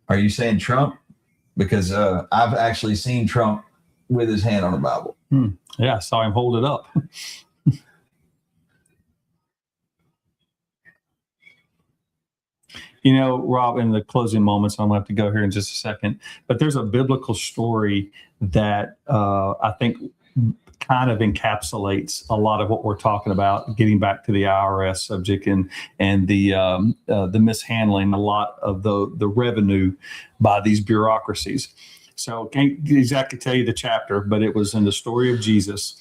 Are you saying Trump? Because I've actually seen Trump with his hand on the Bible. Yeah, I saw him hold it up. Rob, in the closing moments, I'm going to have to go here in just a second, but there's a biblical story that I think kind of encapsulates a lot of what we're talking about, getting back to the IRS subject and the mishandling a lot of the revenue by these bureaucracies. So can't exactly tell you the chapter, but it was in the story of Jesus.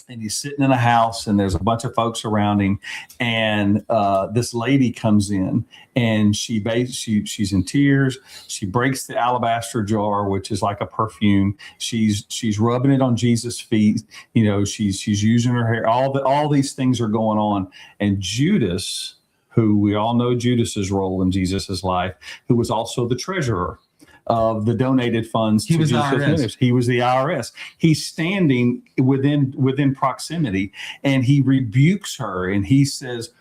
And he's sitting in a house and there's a bunch of folks around him. And this lady comes in and she's in tears. She breaks the alabaster jar, which is like a perfume. She's rubbing it on Jesus' feet. She's using her hair. All these things are going on. And Judas, who we all know Judas's role in Jesus's life, who was also the treasurer of the donated funds to Jesus' ministry. He was the IRS. He's standing within proximity, and he rebukes her, and he says,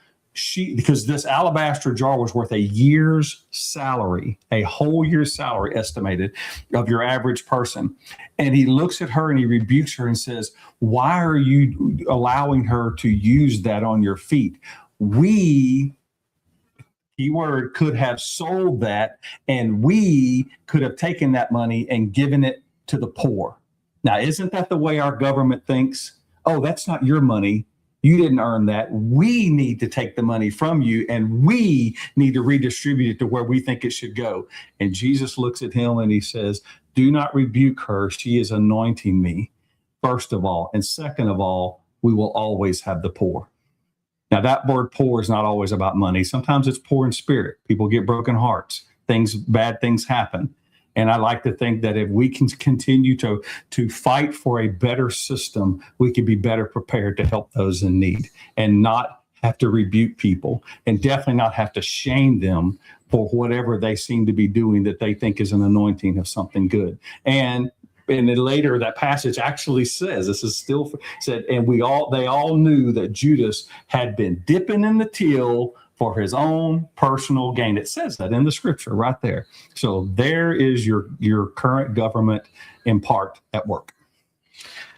because this alabaster jar was worth a year's salary, a whole year's salary estimated of your average person. And he looks at her and he rebukes her and says, why are you allowing her to use that on your feet? We keyword could have sold that, and we could have taken that money and given it to the poor. Now, isn't that the way our government thinks? Oh, that's not your money. You didn't earn that. We need to take the money from you, and we need to redistribute it to where we think it should go. And Jesus looks at him and he says, do not rebuke her. She is anointing me, first of all. And second of all, we will always have the poor. Now, that word poor is not always about money. Sometimes it's poor in spirit. People get broken hearts. Bad things happen. And I like to think that if we can continue to fight for a better system, we can be better prepared to help those in need and not have to rebuke people, and definitely not have to shame them for whatever they seem to be doing that they think is an anointing of something good. And then later, that passage actually says, this is still said, and they all knew that Judas had been dipping in the till for his own personal gain. It says that in the scripture right there. So there is your current government in part at work.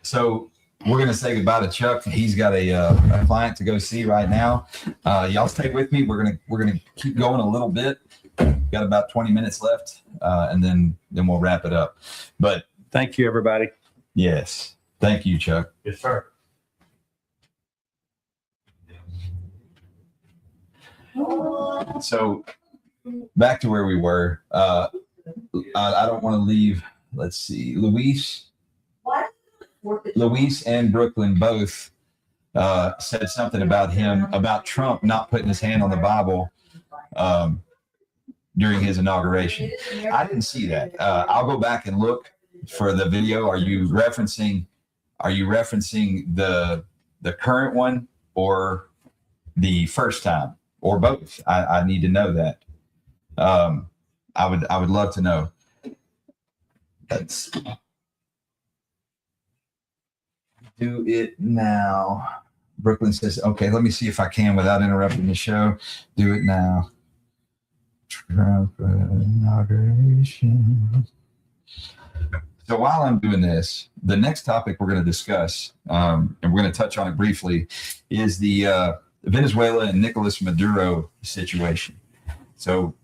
So we're going to say goodbye to Chuck. He's got a client to go see right now. Y'all stay with me. We're gonna keep going a little bit. Got about 20 minutes left, and then we'll wrap it up. But thank you, everybody. Yes. Thank you, Chuck. Yes, sir. So back to where we were. I don't want to leave. Let's see. Luis and Brooklyn both said something about Trump not putting his hand on the Bible during his inauguration. I didn't see that. I'll go back and look for the video. Are you referencing the current one or the first time, or both? I need to know that. I would love to know. Let's do it now. Brooklyn says, okay, let me see if I can without interrupting the show. Do it now. Trump inauguration. So while I'm doing this, the next topic we're going to discuss, and we're going to touch on it briefly, is the Venezuela and Nicolas Maduro situation. So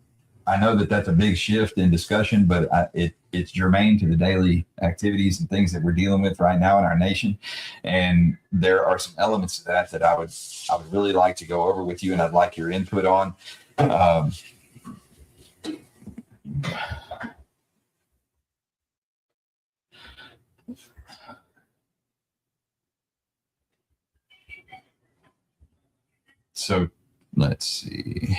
I know that that's a big shift in discussion, but it's germane to the daily activities and things that we're dealing with right now in our nation. And there are some elements to that I would really like to go over with you, and I'd like your input on. So let's see.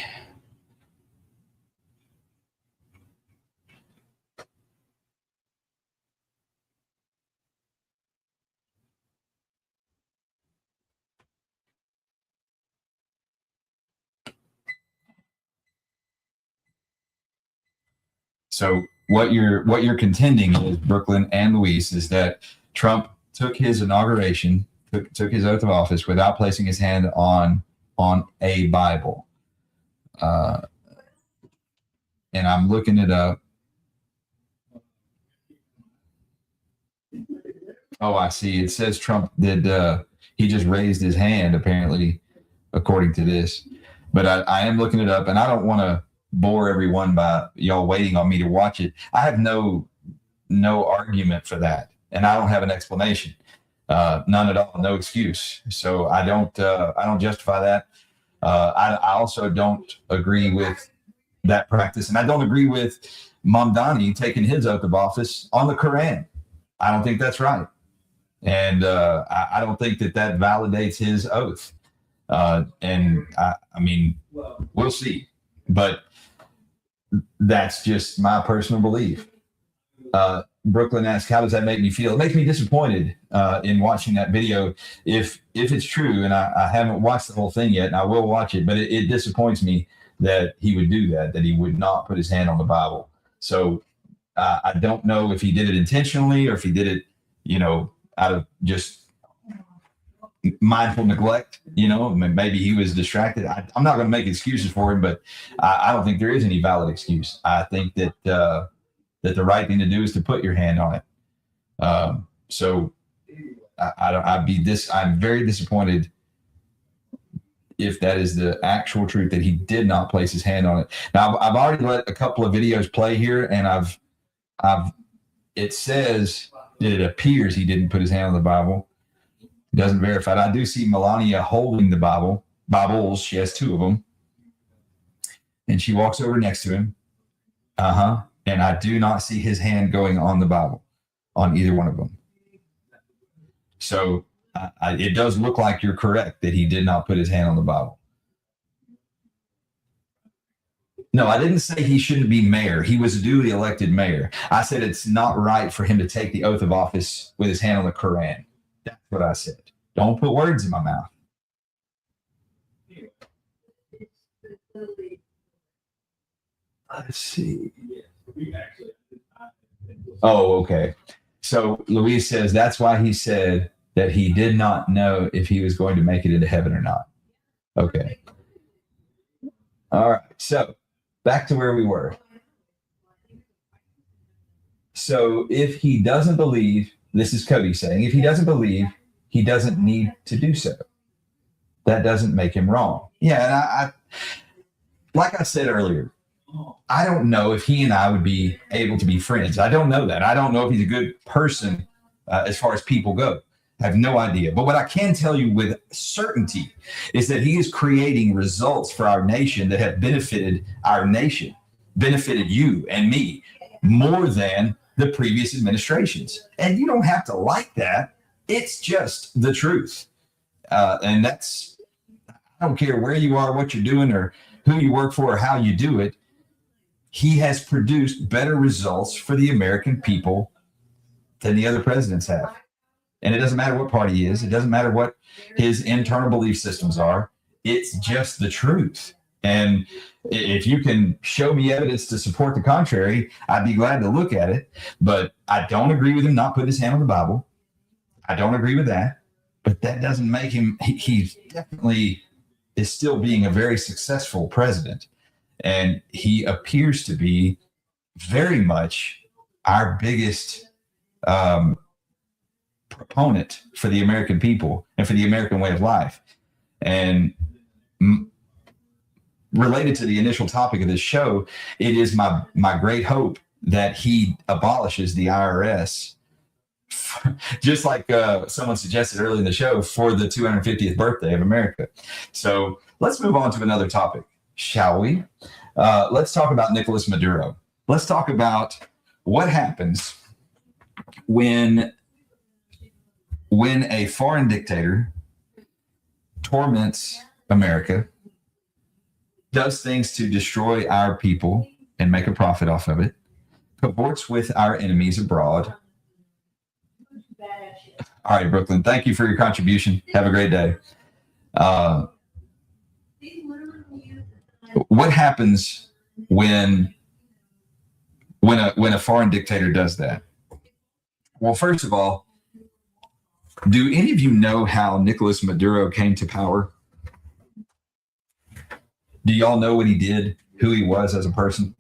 So what you're contending is, Brooklyn and Luis, is that Trump took his inauguration, took his oath of office without placing his hand on a Bible. And I'm looking it up. Oh, I see. It says Trump did. He just raised his hand, apparently, according to this. But I am looking it up, and I don't want to bore everyone by y'all waiting on me to watch it. I have no argument for that, and I don't have an explanation, none at all, no excuse. So I don't justify that. I also don't agree with that practice, and I don't agree with Mamdani taking his oath of office on the Quran. I don't think that's right, and I don't think that validates his oath. And I mean, we'll see, but that's just my personal belief. Brooklyn asks, how does that make me feel? It makes me disappointed in watching that video. If it's true, and I haven't watched the whole thing yet, and I will watch it, but it disappoints me that he would do that he would not put his hand on the Bible. So I don't know if he did it intentionally or if he did it, out of just mindful neglect. Maybe he was distracted. I'm not going to make excuses for him, but I don't think there is any valid excuse. I think that the right thing to do is to put your hand on it. So I'm very disappointed if that is the actual truth, that he did not place his hand on it. Now, I've already let a couple of videos play here, and it says that it appears he didn't put his hand on the Bible. It doesn't verify it. I do see Melania holding the Bibles. She has two of them, and she walks over next to him. And I do not see his hand going on the Bible, on either one of them. So it does look like you're correct that he did not put his hand on the Bible. No, I didn't say he shouldn't be mayor. He was a duly elected mayor. I said it's not right for him to take the oath of office with his hand on the Quran. That's what I said. Don't put words in my mouth. Let's see. Oh, okay. So Louise says that's why he said that he did not know if he was going to make it into heaven or not. Okay. All right. So back to where we were. So if he doesn't believe, this is Cody saying, if he doesn't believe, he doesn't need to do so. That doesn't make him wrong. Yeah. And I like I said earlier, I don't know if he and I would be able to be friends. I don't know that. I don't know if he's a good person as far as people go. I have no idea. But what I can tell you with certainty is that he is creating results for our nation that have benefited our nation, benefited you and me more than the previous administrations. And you don't have to like that. It's just the truth. And that's, I don't care where you are, what you're doing, or who you work for, or how you do it. He has produced better results for the American people than the other presidents have. And it doesn't matter what party he is. It doesn't matter what his internal belief systems are. It's just the truth. And if you can show me evidence to support the contrary, I'd be glad to look at it. But I don't agree with him not putting his hand on the Bible. I don't agree with that. But that doesn't make him, he definitely is still being a very successful president. And he appears to be very much our biggest proponent for the American people and for the American way of life. And related to the initial topic of this show, it is my great hope that he abolishes the IRS, just like someone suggested earlier in the show, for the 250th birthday of America. So let's move on to another topic, shall we? Let's talk about Nicolas Maduro. Let's talk about what happens when a foreign dictator torments America, does things to destroy our people and make a profit off of it, cavorts with our enemies abroad. All right, Brooklyn, thank you for your contribution. Have a great day. What happens when a foreign dictator does that? Well, first of all, do any of you know how Nicolas Maduro came to power? Do y'all know what he did, who he was as a person?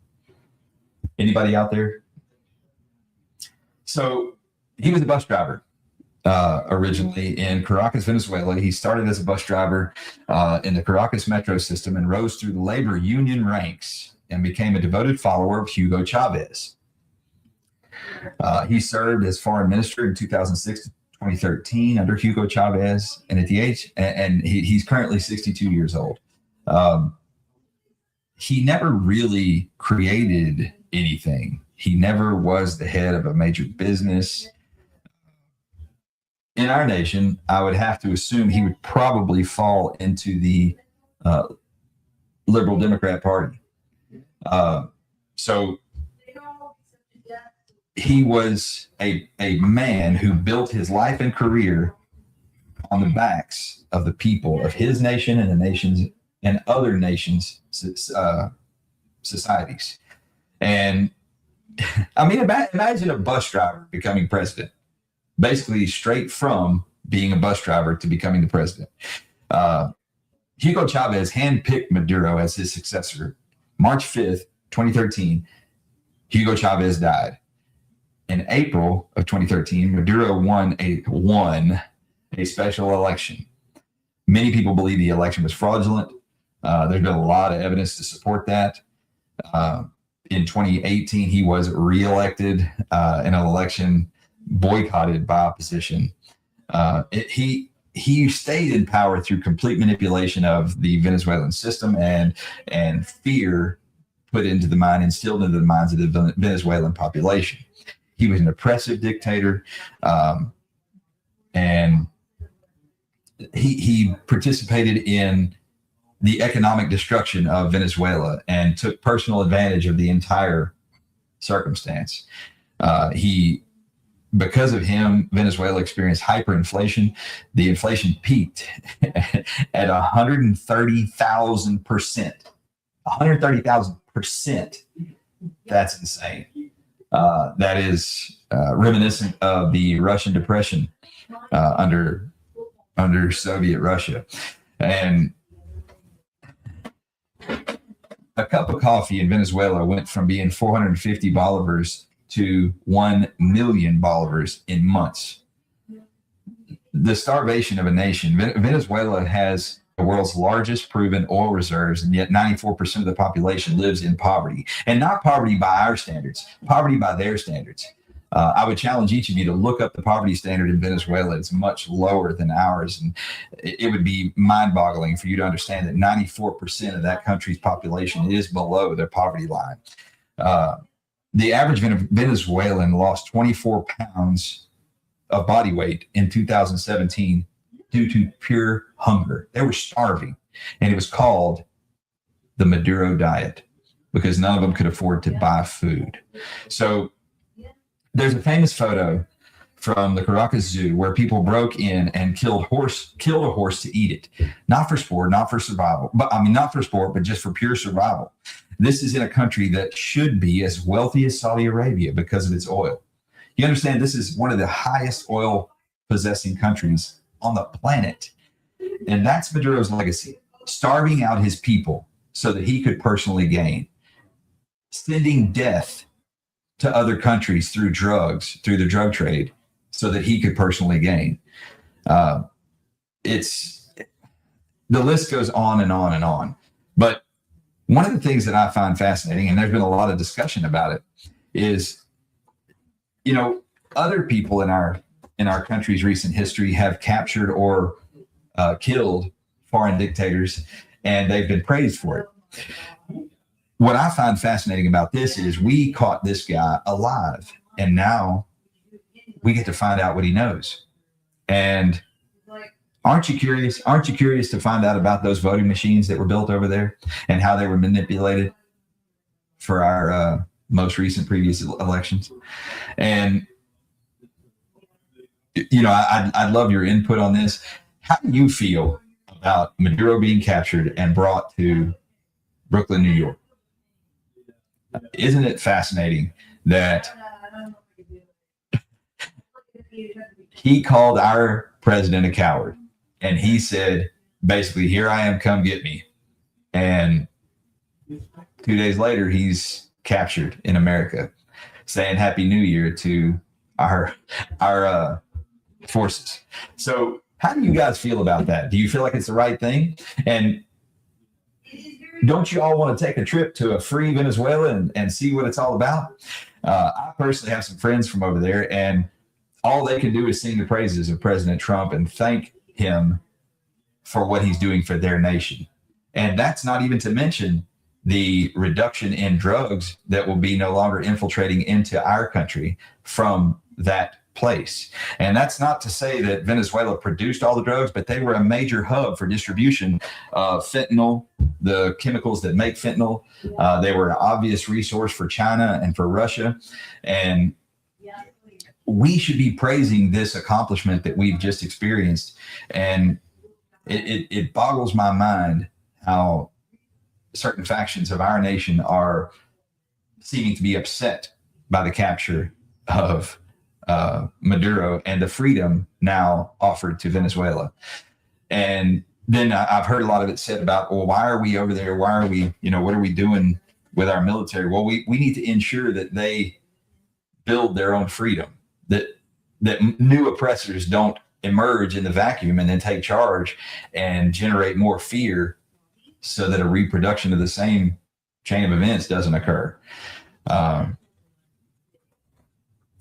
Anybody out there? So he was a bus driver originally in Caracas, Venezuela. He started as a bus driver in the Caracas metro system and rose through the labor union ranks and became a devoted follower of Hugo Chavez. He served as foreign minister in 2006 to 2013 under Hugo Chavez, and at the age, and he's currently 62 years old. He never really created anything. He never was the head of a major business. In our nation, I would have to assume he would probably fall into the liberal Democrat Party. So he was a man who built his life and career on the backs of the people of his nation and the nations and other nations' societies. And I mean, imagine a bus driver becoming president, basically straight from being a bus driver to becoming the president. Hugo Chavez handpicked Maduro as his successor. March 5th, 2013, Hugo Chavez died. In April of 2013, Maduro won a special election. Many people believe the election was fraudulent. There's been a lot of evidence to support that. In 2018, he was reelected in an election boycotted by opposition. He stayed in power through complete manipulation of the Venezuelan system and fear instilled into the minds of the Venezuelan population. He was an oppressive dictator, and he participated in the economic destruction of Venezuela and took personal advantage of the entire circumstance. Because of him, Venezuela experienced hyperinflation. The inflation peaked at 130,000%. 130,000%. That's insane. That is reminiscent of the Russian depression under Soviet Russia. And a cup of coffee in Venezuela went from being 450 bolivars to 1 million bolivars in months. The starvation of a nation. Venezuela has the world's largest proven oil reserves, and yet 94% of the population lives in poverty. And not poverty by our standards, poverty by their standards. I would challenge each of you to look up the poverty standard in Venezuela. It's much lower than ours. And it would be mind-boggling for you to understand that 94% of that country's population is below their poverty line. The average Venezuelan lost 24 pounds of body weight in 2017 due to pure hunger. They were starving. And it was called the Maduro diet because none of them could afford to buy food. So there's a famous photo from the Caracas Zoo where people broke in and killed a horse to eat it. Not for sport, not for survival, not for sport, but just for pure survival. This is in a country that should be as wealthy as Saudi Arabia because of its oil. You understand, this is one of the highest oil possessing countries on the planet. And that's Maduro's legacy, starving out his people so that he could personally gain, sending death to other countries through drugs, through the drug trade, so that he could personally gain. The list goes on and on and on. But one of the things that I find fascinating, and there's been a lot of discussion about it, is, other people in our country's recent history have captured or killed foreign dictators, and they've been praised for it. What I find fascinating about this is we caught this guy alive, and now we get to find out what he knows. And aren't you curious? Aren't you curious to find out about those voting machines that were built over there and how they were manipulated for our most recent previous elections? And, I'd love your input on this. How do you feel about Maduro being captured and brought to Brooklyn, New York? Isn't it fascinating that he called our president a coward, and he said, basically, here I am, come get me. And 2 days later, he's captured in America, saying Happy New Year to our forces. So how do you guys feel about that? Do you feel like it's the right thing? And don't you all want to take a trip to a free Venezuela and see what it's all about? I personally have some friends from over there, and all they can do is sing the praises of President Trump and thank him for what he's doing for their nation. And that's not even to mention the reduction in drugs that will be no longer infiltrating into our country from that place. And that's not to say that Venezuela produced all the drugs, but they were a major hub for distribution of fentanyl, the chemicals that make fentanyl. They were an obvious resource for China and for Russia. And we should be praising this accomplishment that we've just experienced. And it boggles my mind how certain factions of our nation are seeming to be upset by the capture of Maduro and the freedom now offered to Venezuela. And then I've heard a lot of it said about, well, why are we over there? Why are we, what are we doing with our military? Well, we need to ensure that they build their own freedom, that new oppressors don't emerge in the vacuum and then take charge and generate more fear so that a reproduction of the same chain of events doesn't occur.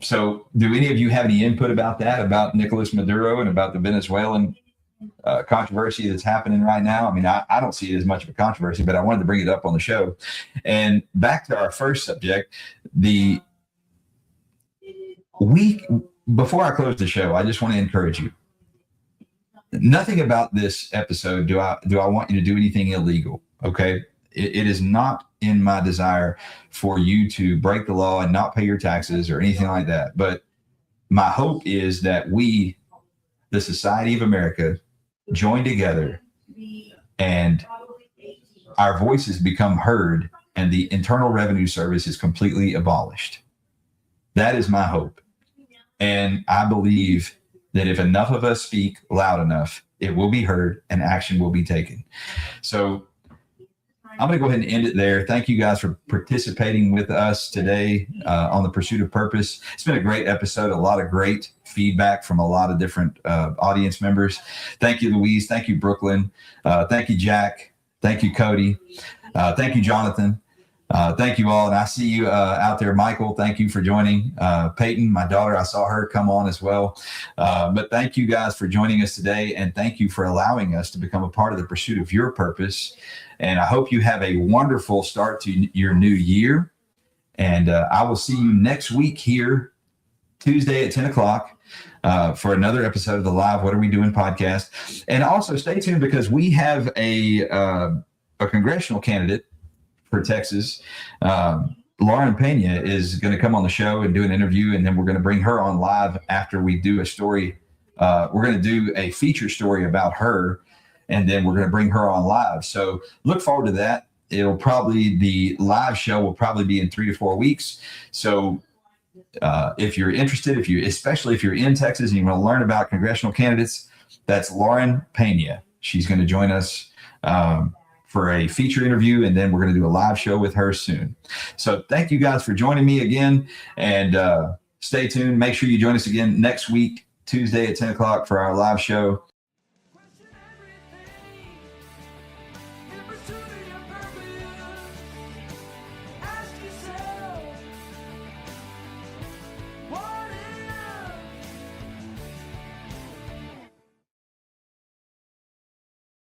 So do any of you have any input about that, about Nicolas Maduro and about the Venezuelan controversy that's happening right now? I mean, I don't see it as much of a controversy, but I wanted to bring it up on the show. And back to our first subject, before I close the show, I just want to encourage you. Nothing about this episode do I want you to do anything illegal, okay? It is not in my desire for you to break the law and not pay your taxes or anything like that. But my hope is that we, the Society of America, join together and our voices become heard and the Internal Revenue Service is completely abolished. That is my hope. And I believe that if enough of us speak loud enough, it will be heard and action will be taken. So I'm going to go ahead and end it there. Thank you guys for participating with us today on The Pursuit of Purpose. It's been a great episode, a lot of great feedback from a lot of different audience members. Thank you, Louise. Thank you, Brooklyn. Thank you, Jack. Thank you, Cody. Thank you, Jonathan. Thank you all. And I see you out there, Michael. Thank you for joining. Peyton, my daughter, I saw her come on as well. But thank you guys for joining us today. And thank you for allowing us to become a part of the pursuit of your purpose. And I hope you have a wonderful start to your new year. And I will see you next week here, Tuesday at 10 o'clock for another episode of the Live What Are We Doing podcast. And also stay tuned because we have a congressional candidate for Texas. Lauren Pena is going to come on the show and do an interview, and then we're going to bring her on live after we do a story. We're going to do a feature story about her, and then we're going to bring her on live. So look forward to that. The live show will probably be in 3 to 4 weeks. So if you're interested, especially if you're in Texas and you want to learn about congressional candidates, that's Lauren Pena. She's going to join us for a feature interview, and then we're going to do a live show with her soon. So thank you guys for joining me again, and stay tuned. Make sure you join us again next week, Tuesday at 10 o'clock for our live show.